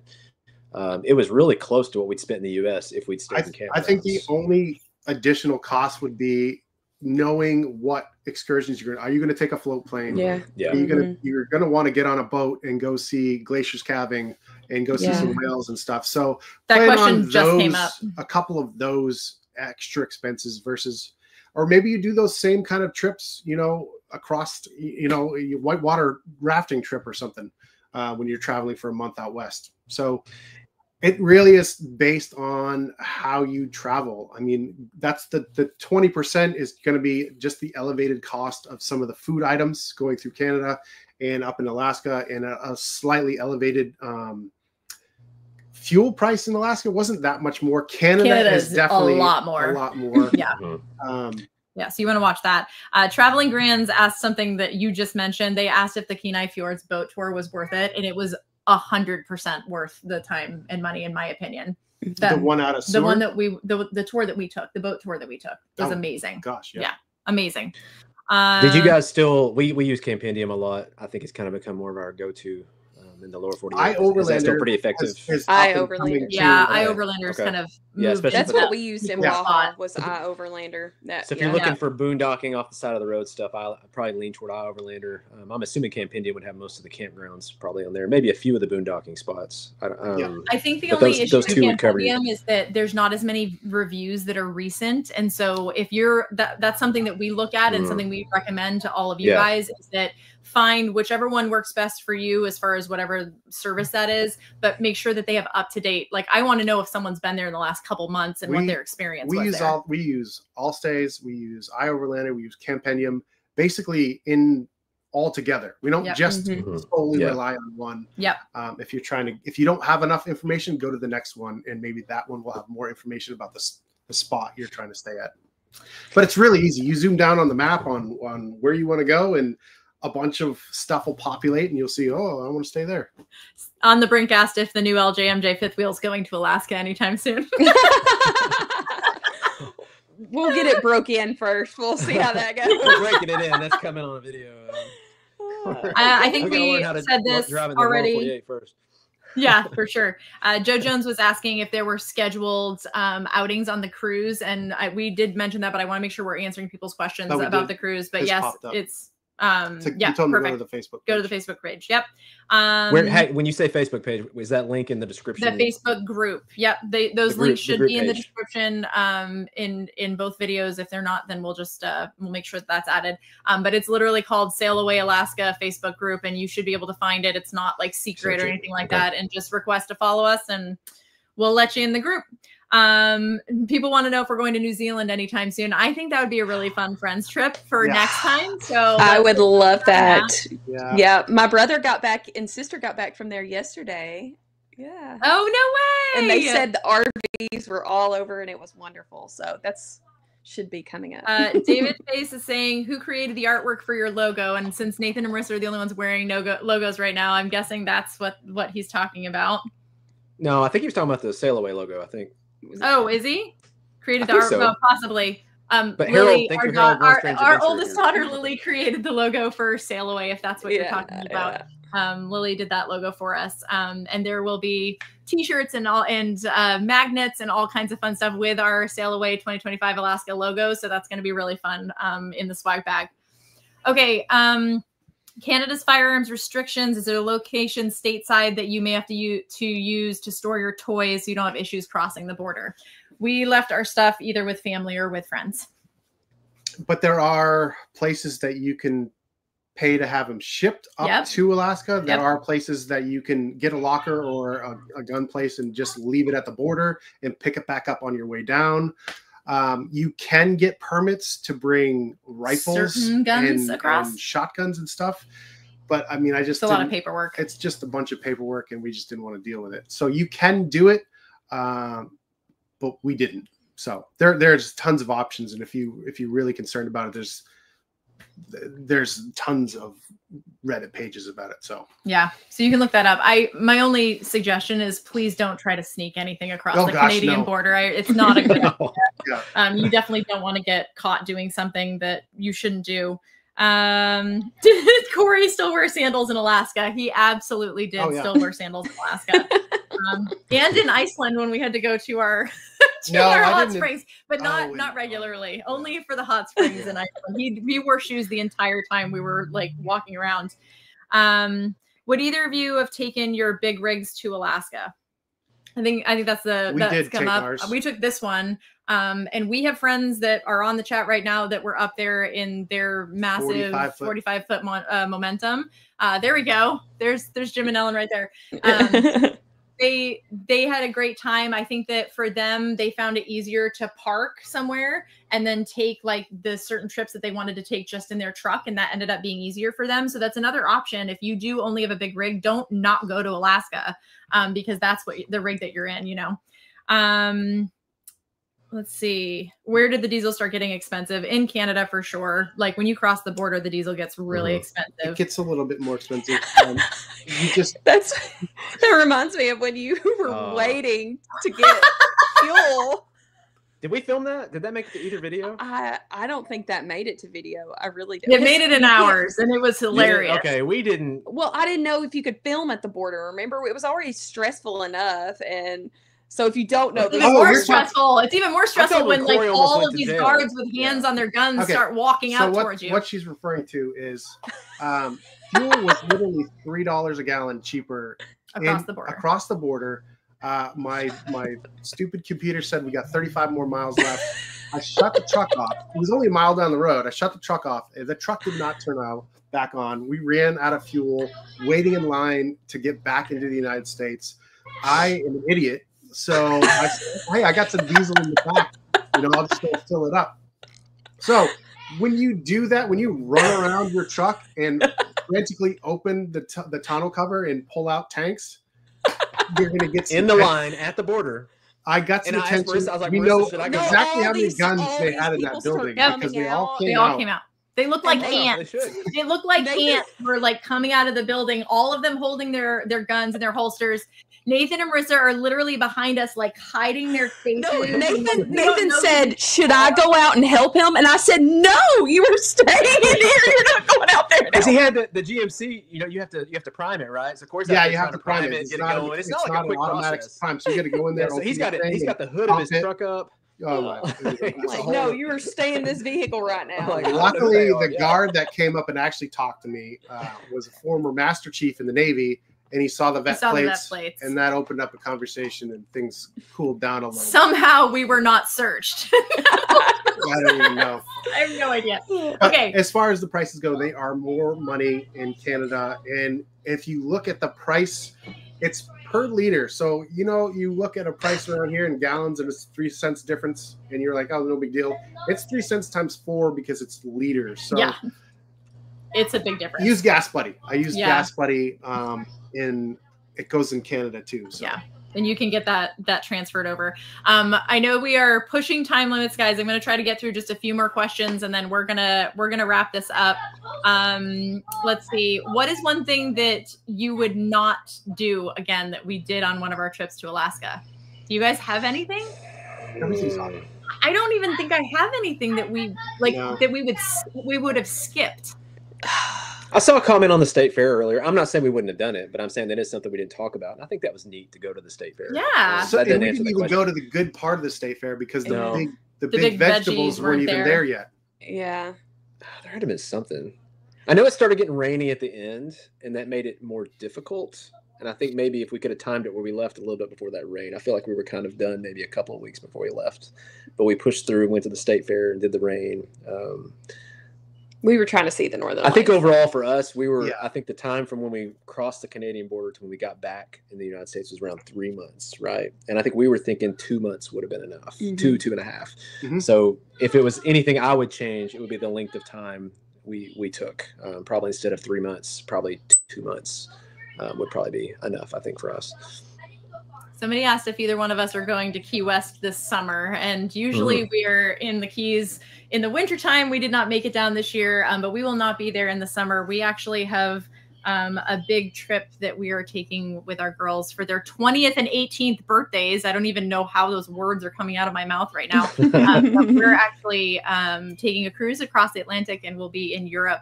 it was really close to what we'd spent in the U.S. if we'd stayed in campgrounds. I think the only additional cost would be knowing what excursions you're going. Are you going to take a float plane? Yeah. Yeah. You're going to want to get on a boat and go see glaciers calving and go see some whales and stuff. So that question just came up. A couple of those extra expenses versus or maybe you do those same kind of trips, you know, across, you know, a whitewater rafting trip or something when you're traveling for a month out west. So it really is based on how you travel. I mean, that's the 20% is going to be just the elevated cost of some of the food items going through Canada and up in Alaska, and a slightly elevated fuel price in Alaska. Wasn't that much more. Canada is definitely a lot more. Yeah. Yeah, so you want to watch that. Traveling Grands asked something that you just mentioned. They asked if the Kenai Fjords boat tour was worth it, and it was 100% worth the time and money, in my opinion. The one out of Seward? The one that the tour that we took, the boat tour that we took was amazing. Gosh, yeah, amazing. Did you guys still? We use Campendium a lot. I think it's kind of become more of our go-to in the lower 48. Is that still pretty effective? Overlander. Yeah, Overlander's kind of that's what we used in Waha was Overlander. So if you're looking for boondocking off the side of the road stuff, I probably lean toward Overlander. I'm assuming Campendium would have most of the campgrounds probably on there, maybe a few of the boondocking spots. I think the only issue with Campendium is that there's not as many reviews that are recent, and so if you're that's something that we look at and something we recommend to all of you guys is that find whichever one works best for you as far as whatever service that is, but make sure that they have up to date. Like, I want to know if someone's been there in the last couple months and what their experience was. We use Allstays, we use Overlander, we use Campendium, basically in all together. We don't just solely rely on one. If you don't have enough information, go to the next one, and maybe that one will have more information about the spot you're trying to stay at. But it's really easy. You zoom down on the map on where you want to go, and a bunch of stuff will populate, and you'll see, oh, I want to stay there. On the Brink asked if the new LJMJ fifth wheel is going to Alaska anytime soon. We'll get it broke in first. We'll see how that goes. We're breaking it in. That's coming on a video. I think we said this already. First. Yeah, for sure. Joe Jones was asking if there were scheduled outings on the cruise, and we did mention that, but I want to make sure we're answering people's questions about the cruise. But yes, it's you told me to go to the Facebook page. Go to the Facebook page. Yep. When you say Facebook page, is that link in the description? The Facebook group. Yep. Those links should be in the description in both videos. If they're not, then we'll just we'll make sure that's added. But it's literally called Sail Away Alaska Facebook group, and you should be able to find it. It's not like secret or anything like that. And just request to follow us, and we'll let you in the group. People want to know if we're going to New Zealand anytime soon. I think that would be a really fun friends trip for next time. So I would love that. Yeah. My brother got back and sister got back from there yesterday. Yeah. Oh, no way. And they said the RVs were all over and it was wonderful. So that's should be coming up. David Face is saying, who created the artwork for your logo? And since Nathan and Marissa are the only ones wearing logos right now, I'm guessing that's what he's talking about. No, I think he was talking about the Sail Away logo, I think. Oh, is he? Created the art? So. Well, possibly. But Lily, Harold, our oldest daughter, Lily, created the logo for Sail Away, if that's what you're talking about. Lily did that logo for us. And there will be t-shirts and magnets and all kinds of fun stuff with our Sail Away 2025 Alaska logo. So that's going to be really fun in the swag bag. Okay. Canada's firearms restrictions. Is there a location stateside that you may have to use to store your toys so you don't have issues crossing the border? We left our stuff either with family or with friends. But there are places that you can pay to have them shipped up to Alaska. There are places that you can get a locker or a gun place and just leave it at the border and pick it back up on your way down. You can get permits to bring rifles and shotguns and stuff. But I mean, it's a lot of paperwork. It's just a bunch of paperwork and we just didn't want to deal with it. So you can do it, but we didn't. So there's tons of options. And if you're really concerned about it, there's tons of Reddit pages about it. So yeah, so you can look that up. My only suggestion is please don't try to sneak anything across the Canadian border. It's not a good idea. You definitely don't want to get caught doing something that you shouldn't do. Did Corey still wear sandals in Alaska? He absolutely did still wear sandals in Alaska. And in Iceland when we had to go to our hot springs, but not regularly, only for the hot springs in Iceland. He wore shoes the entire time we were like walking around. Would either of you have taken your big rigs to Alaska? I think that's come up. Ours. We took this one. And we have friends that are on the chat right now that were up there in their massive 45-foot momentum. There we go. There's Jim and Ellen right there. They had a great time. I think that for them, they found it easier to park somewhere and then take like the certain trips that they wanted to take just in their truck. And that ended up being easier for them. So that's another option. If you do only have a big rig, don't not go to Alaska because that's what the rig that you're in, you know. Let's see. Where did the diesel start getting expensive? In Canada, for sure. Like when you cross the border, the diesel gets really expensive. It gets a little bit more expensive. That reminds me of when you were waiting to get fuel. Did we film that? Did that make it to either video? I don't think that made it to video. I really didn't. It made it in ours, and it was hilarious. Okay, we didn't. Well, I didn't know if you could film at the border. Remember, it was already stressful enough, and so if you don't know, it's even more stressful. It's even more stressful when like all of these guards with hands on their guns start walking out towards you. What she's referring to is fuel was literally $3 a gallon cheaper across the border. My stupid computer said we got 35 more miles left. I shut the truck off. It was only a mile down the road. I shut the truck off. The truck did not turn back on. We ran out of fuel, waiting in line to get back into the United States. I am an idiot. So I said, hey, I got some diesel in the back. I'll just go fill it up. So when you do that, when you run around your truck and frantically open the tonneau cover and pull out tanks, you're going to get in the line at the border. I got some attention. I was like, we know exactly how many guns they had in that building because they all came out. They look like ants. They look like ants were like coming out of the building, all of them holding their guns and their holsters. Nathan and Marissa are literally behind us, like hiding their faces. No, Nathan said, should I go out and help him? And I said, no, you were staying in here. You're not going out there. Because he had the GMC, you have to prime it, right? So of course, you have to prime it. Get it going. It's not like a quick automatic prime, so you got to go in there. So he's got the hood of his truck up. Oh my! Like, no, you are staying in this vehicle right now. Luckily, the guard that came up and actually talked to me was a former Master Chief in the Navy, and he saw the vet plates, and that opened up a conversation, and things cooled down a little. Somehow, we were not searched. I don't even know. I have no idea. But as far as the prices go, they are more money in Canada, and if you look at the price, it's per liter. So, you look at a price around here in gallons and it's 3 cents difference and you're like, oh, no big deal. It's 3 cents times 4 because it's liters. So yeah, it's a big difference. Use Gas Buddy. I use Gas Buddy it goes in Canada too. So. Yeah. And you can get that transferred over. I know we are pushing time limits, guys. I'm going to try to get through just a few more questions, and then we're gonna wrap this up. Let's see. What is one thing that you would not do again that we did on one of our trips to Alaska? Do you guys have anything? Everything's on. I don't even think I have anything that we that we would have skipped. I saw a comment on the state fair earlier. I'm not saying we wouldn't have done it, but I'm saying that is something we didn't talk about. And I think that was neat to go to the state fair. Yeah. So we didn't even go to the good part of the state fair because the big vegetables weren't even there yet. Yeah. There had to been something. I know it started getting rainy at the end, and that made it more difficult. And I think maybe if we could have timed it where we left a little bit before that rain, I feel like we were kind of done maybe a couple of weeks before we left. But we pushed through, went to the state fair, and did the rain. We were trying to see the northern lights. I think overall for us, we were. Yeah. I think the time from when we crossed the Canadian border to when we got back in the United States was around 3 months, right? And I think we were thinking 2 months would have been enough, 2.5. Mm-hmm. So if it was anything I would change, it would be the length of time we took. Probably instead of 3 months, probably 2 months would probably be enough, I think, for us. Somebody asked if either one of us are going to Key West this summer, and usually we are in the Keys in the wintertime. We did not make it down this year, but we will not be there in the summer. We actually have a big trip that we are taking with our girls for their 20th and 18th birthdays. I don't even know how those words are coming out of my mouth right now. But we're actually taking a cruise across the Atlantic, and we'll be in Europe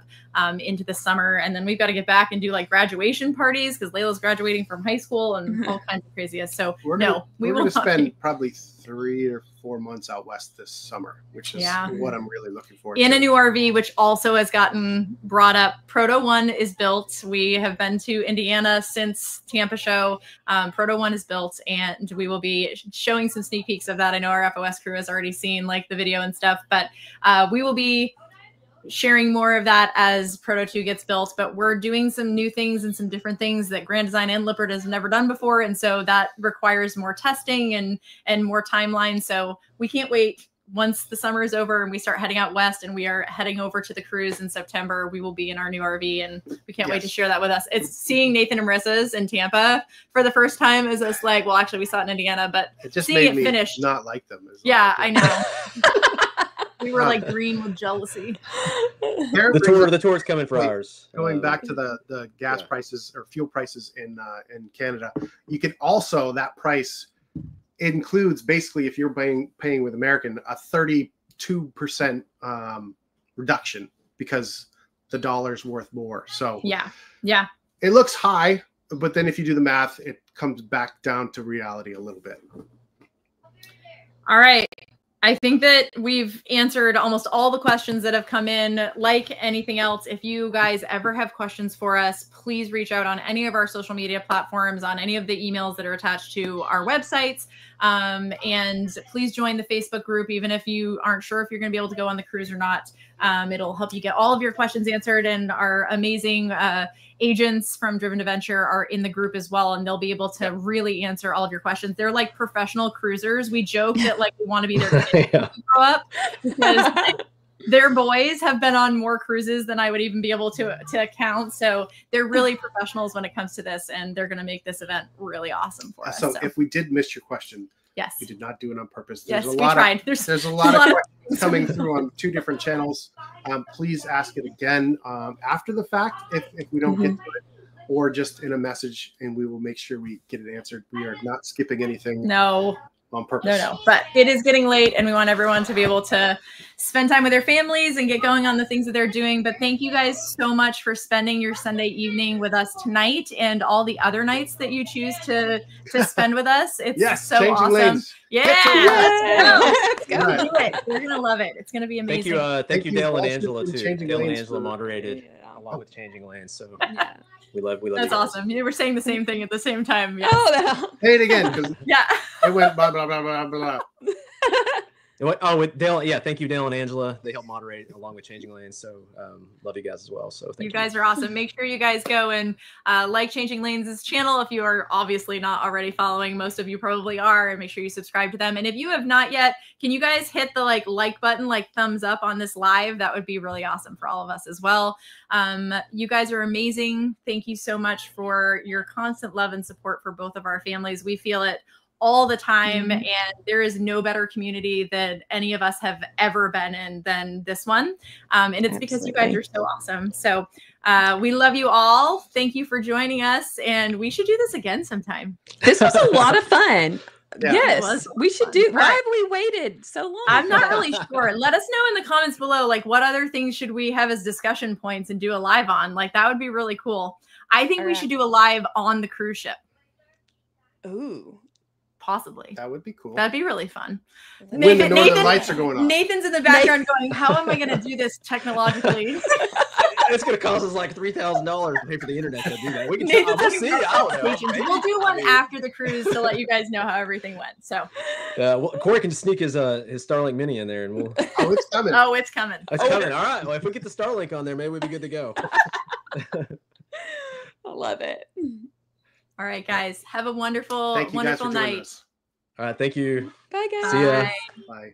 into the summer. And then we've got to get back and do like graduation parties because Layla's graduating from high school and all kinds of craziness. So we will spend probably 3 or 4 months out west this summer, which is Yeah. what I'm really looking forward In to. a new RV, which also has gotten brought up. Proto 1 is built. We have been to Indiana since Tampa show. Proto 1 is built, and we will be showing some sneak peeks of that. I know our FOS crew has already seen like the video and stuff, but we will be sharing more of that as Proto 2 gets built. But we're doing some new things and some different things that Grand Design and Lippert has never done before, and so that requires more testing and more timeline. So we can't wait. Once the summer is over and we start heading out west and we are heading over to the cruise in September, we will be in our new RV, and we can't wait to share that with us. It's seeing Nathan and Marissa's in Tampa for the first time is just like, well, actually we saw it in Indiana, but it just seeing made it me finished. not like them. Yeah, I know. We were like green with jealousy. The tour's coming for ours. Going back to the gas prices or fuel prices in Canada, you can also, that price includes basically, if you're paying with American, a 32% reduction because the dollar's worth more. So yeah, it looks high, but then if you do the math, it comes back down to reality a little bit. All right. I think that we've answered almost all the questions that have come in. Like anything else, if you guys ever have questions for us, please reach out on any of our social media platforms, on any of the emails that are attached to our websites. And please join the Facebook group, even if you aren't sure if you're going to be able to go on the cruise or not. It'll help you get all of your questions answered. And our amazing agents from Driven to Venture are in the group as well, and they'll be able to really answer all of your questions. They're like professional cruisers. We joke that like we want to be their kids when we grow up, because their boys have been on more cruises than I would even be able to count. So they're really professionals when it comes to this, and they're going to make this event really awesome for us. So if we did miss your question, yes, we did not do it on purpose. There's There's a lot of questions coming through on 2 different channels. Please ask it again after the fact if we don't get to it, or just in a message, and we will make sure we get it answered. We are not skipping anything. No. On purpose. No, but it is getting late, and we want everyone to be able to spend time with their families and get going on the things that they're doing. But thank you guys so much for spending your Sunday evening with us tonight and all the other nights that you choose to spend with us. It's so awesome. Lanes. Yeah, let's go. Right. Do it. We're gonna love it. It's gonna be amazing. Thank you, Dale and Angela too. Changing Dale and Lanes Angela for- moderated along with Changing Lanes. So Yeah. we love That's awesome. You were saying the same thing at the same time. Yeah. Oh, the hell. Say it again, because Yeah. it went blah blah blah blah blah. With Dale, thank you, Dale and Angela. They help moderate along with Changing Lanes. So love you guys as well. So thank you. You guys are awesome. Make sure you guys go and like Changing Lanes' channel if you are obviously not already following. Most of you probably are, and make sure you subscribe to them. And if you have not yet, can you guys hit the like button, like thumbs up on this live? That would be really awesome for all of us as well. You guys are amazing. Thank you so much for your constant love and support for both of our families. We feel it all the time, and there is no better community that any of us have ever been in than this one, and it's because you guys are so awesome. So we love you all. Thank you for joining us, and we should do this again sometime. This was a lot of fun. Yeah. Yes, we should do. Why have we waited so long? I'm not really sure. Let us know in the comments below, like what other things should we have as discussion points and do a live on? Like that would be really cool. I think we should do a live on the cruise ship. Ooh. Possibly. That would be cool. That'd be really fun. When the northern lights are going on. Nathan's in the background going, how am I going to do this technologically? It's going to cost us like $3,000 to pay for the internet to do that. We can Nathan's see. I don't know. We'll do one after the cruise to let you guys know how everything went. So, well, Corey can just sneak his Starlink Mini in there, and we'll. Oh, it's coming. Oh, it's coming. It's coming. All right. Well, if we get the Starlink on there, maybe we'll be good to go. I love it. All right, guys. Have a wonderful, wonderful night. All right. Thank you. Bye, guys. See ya. Bye. Bye.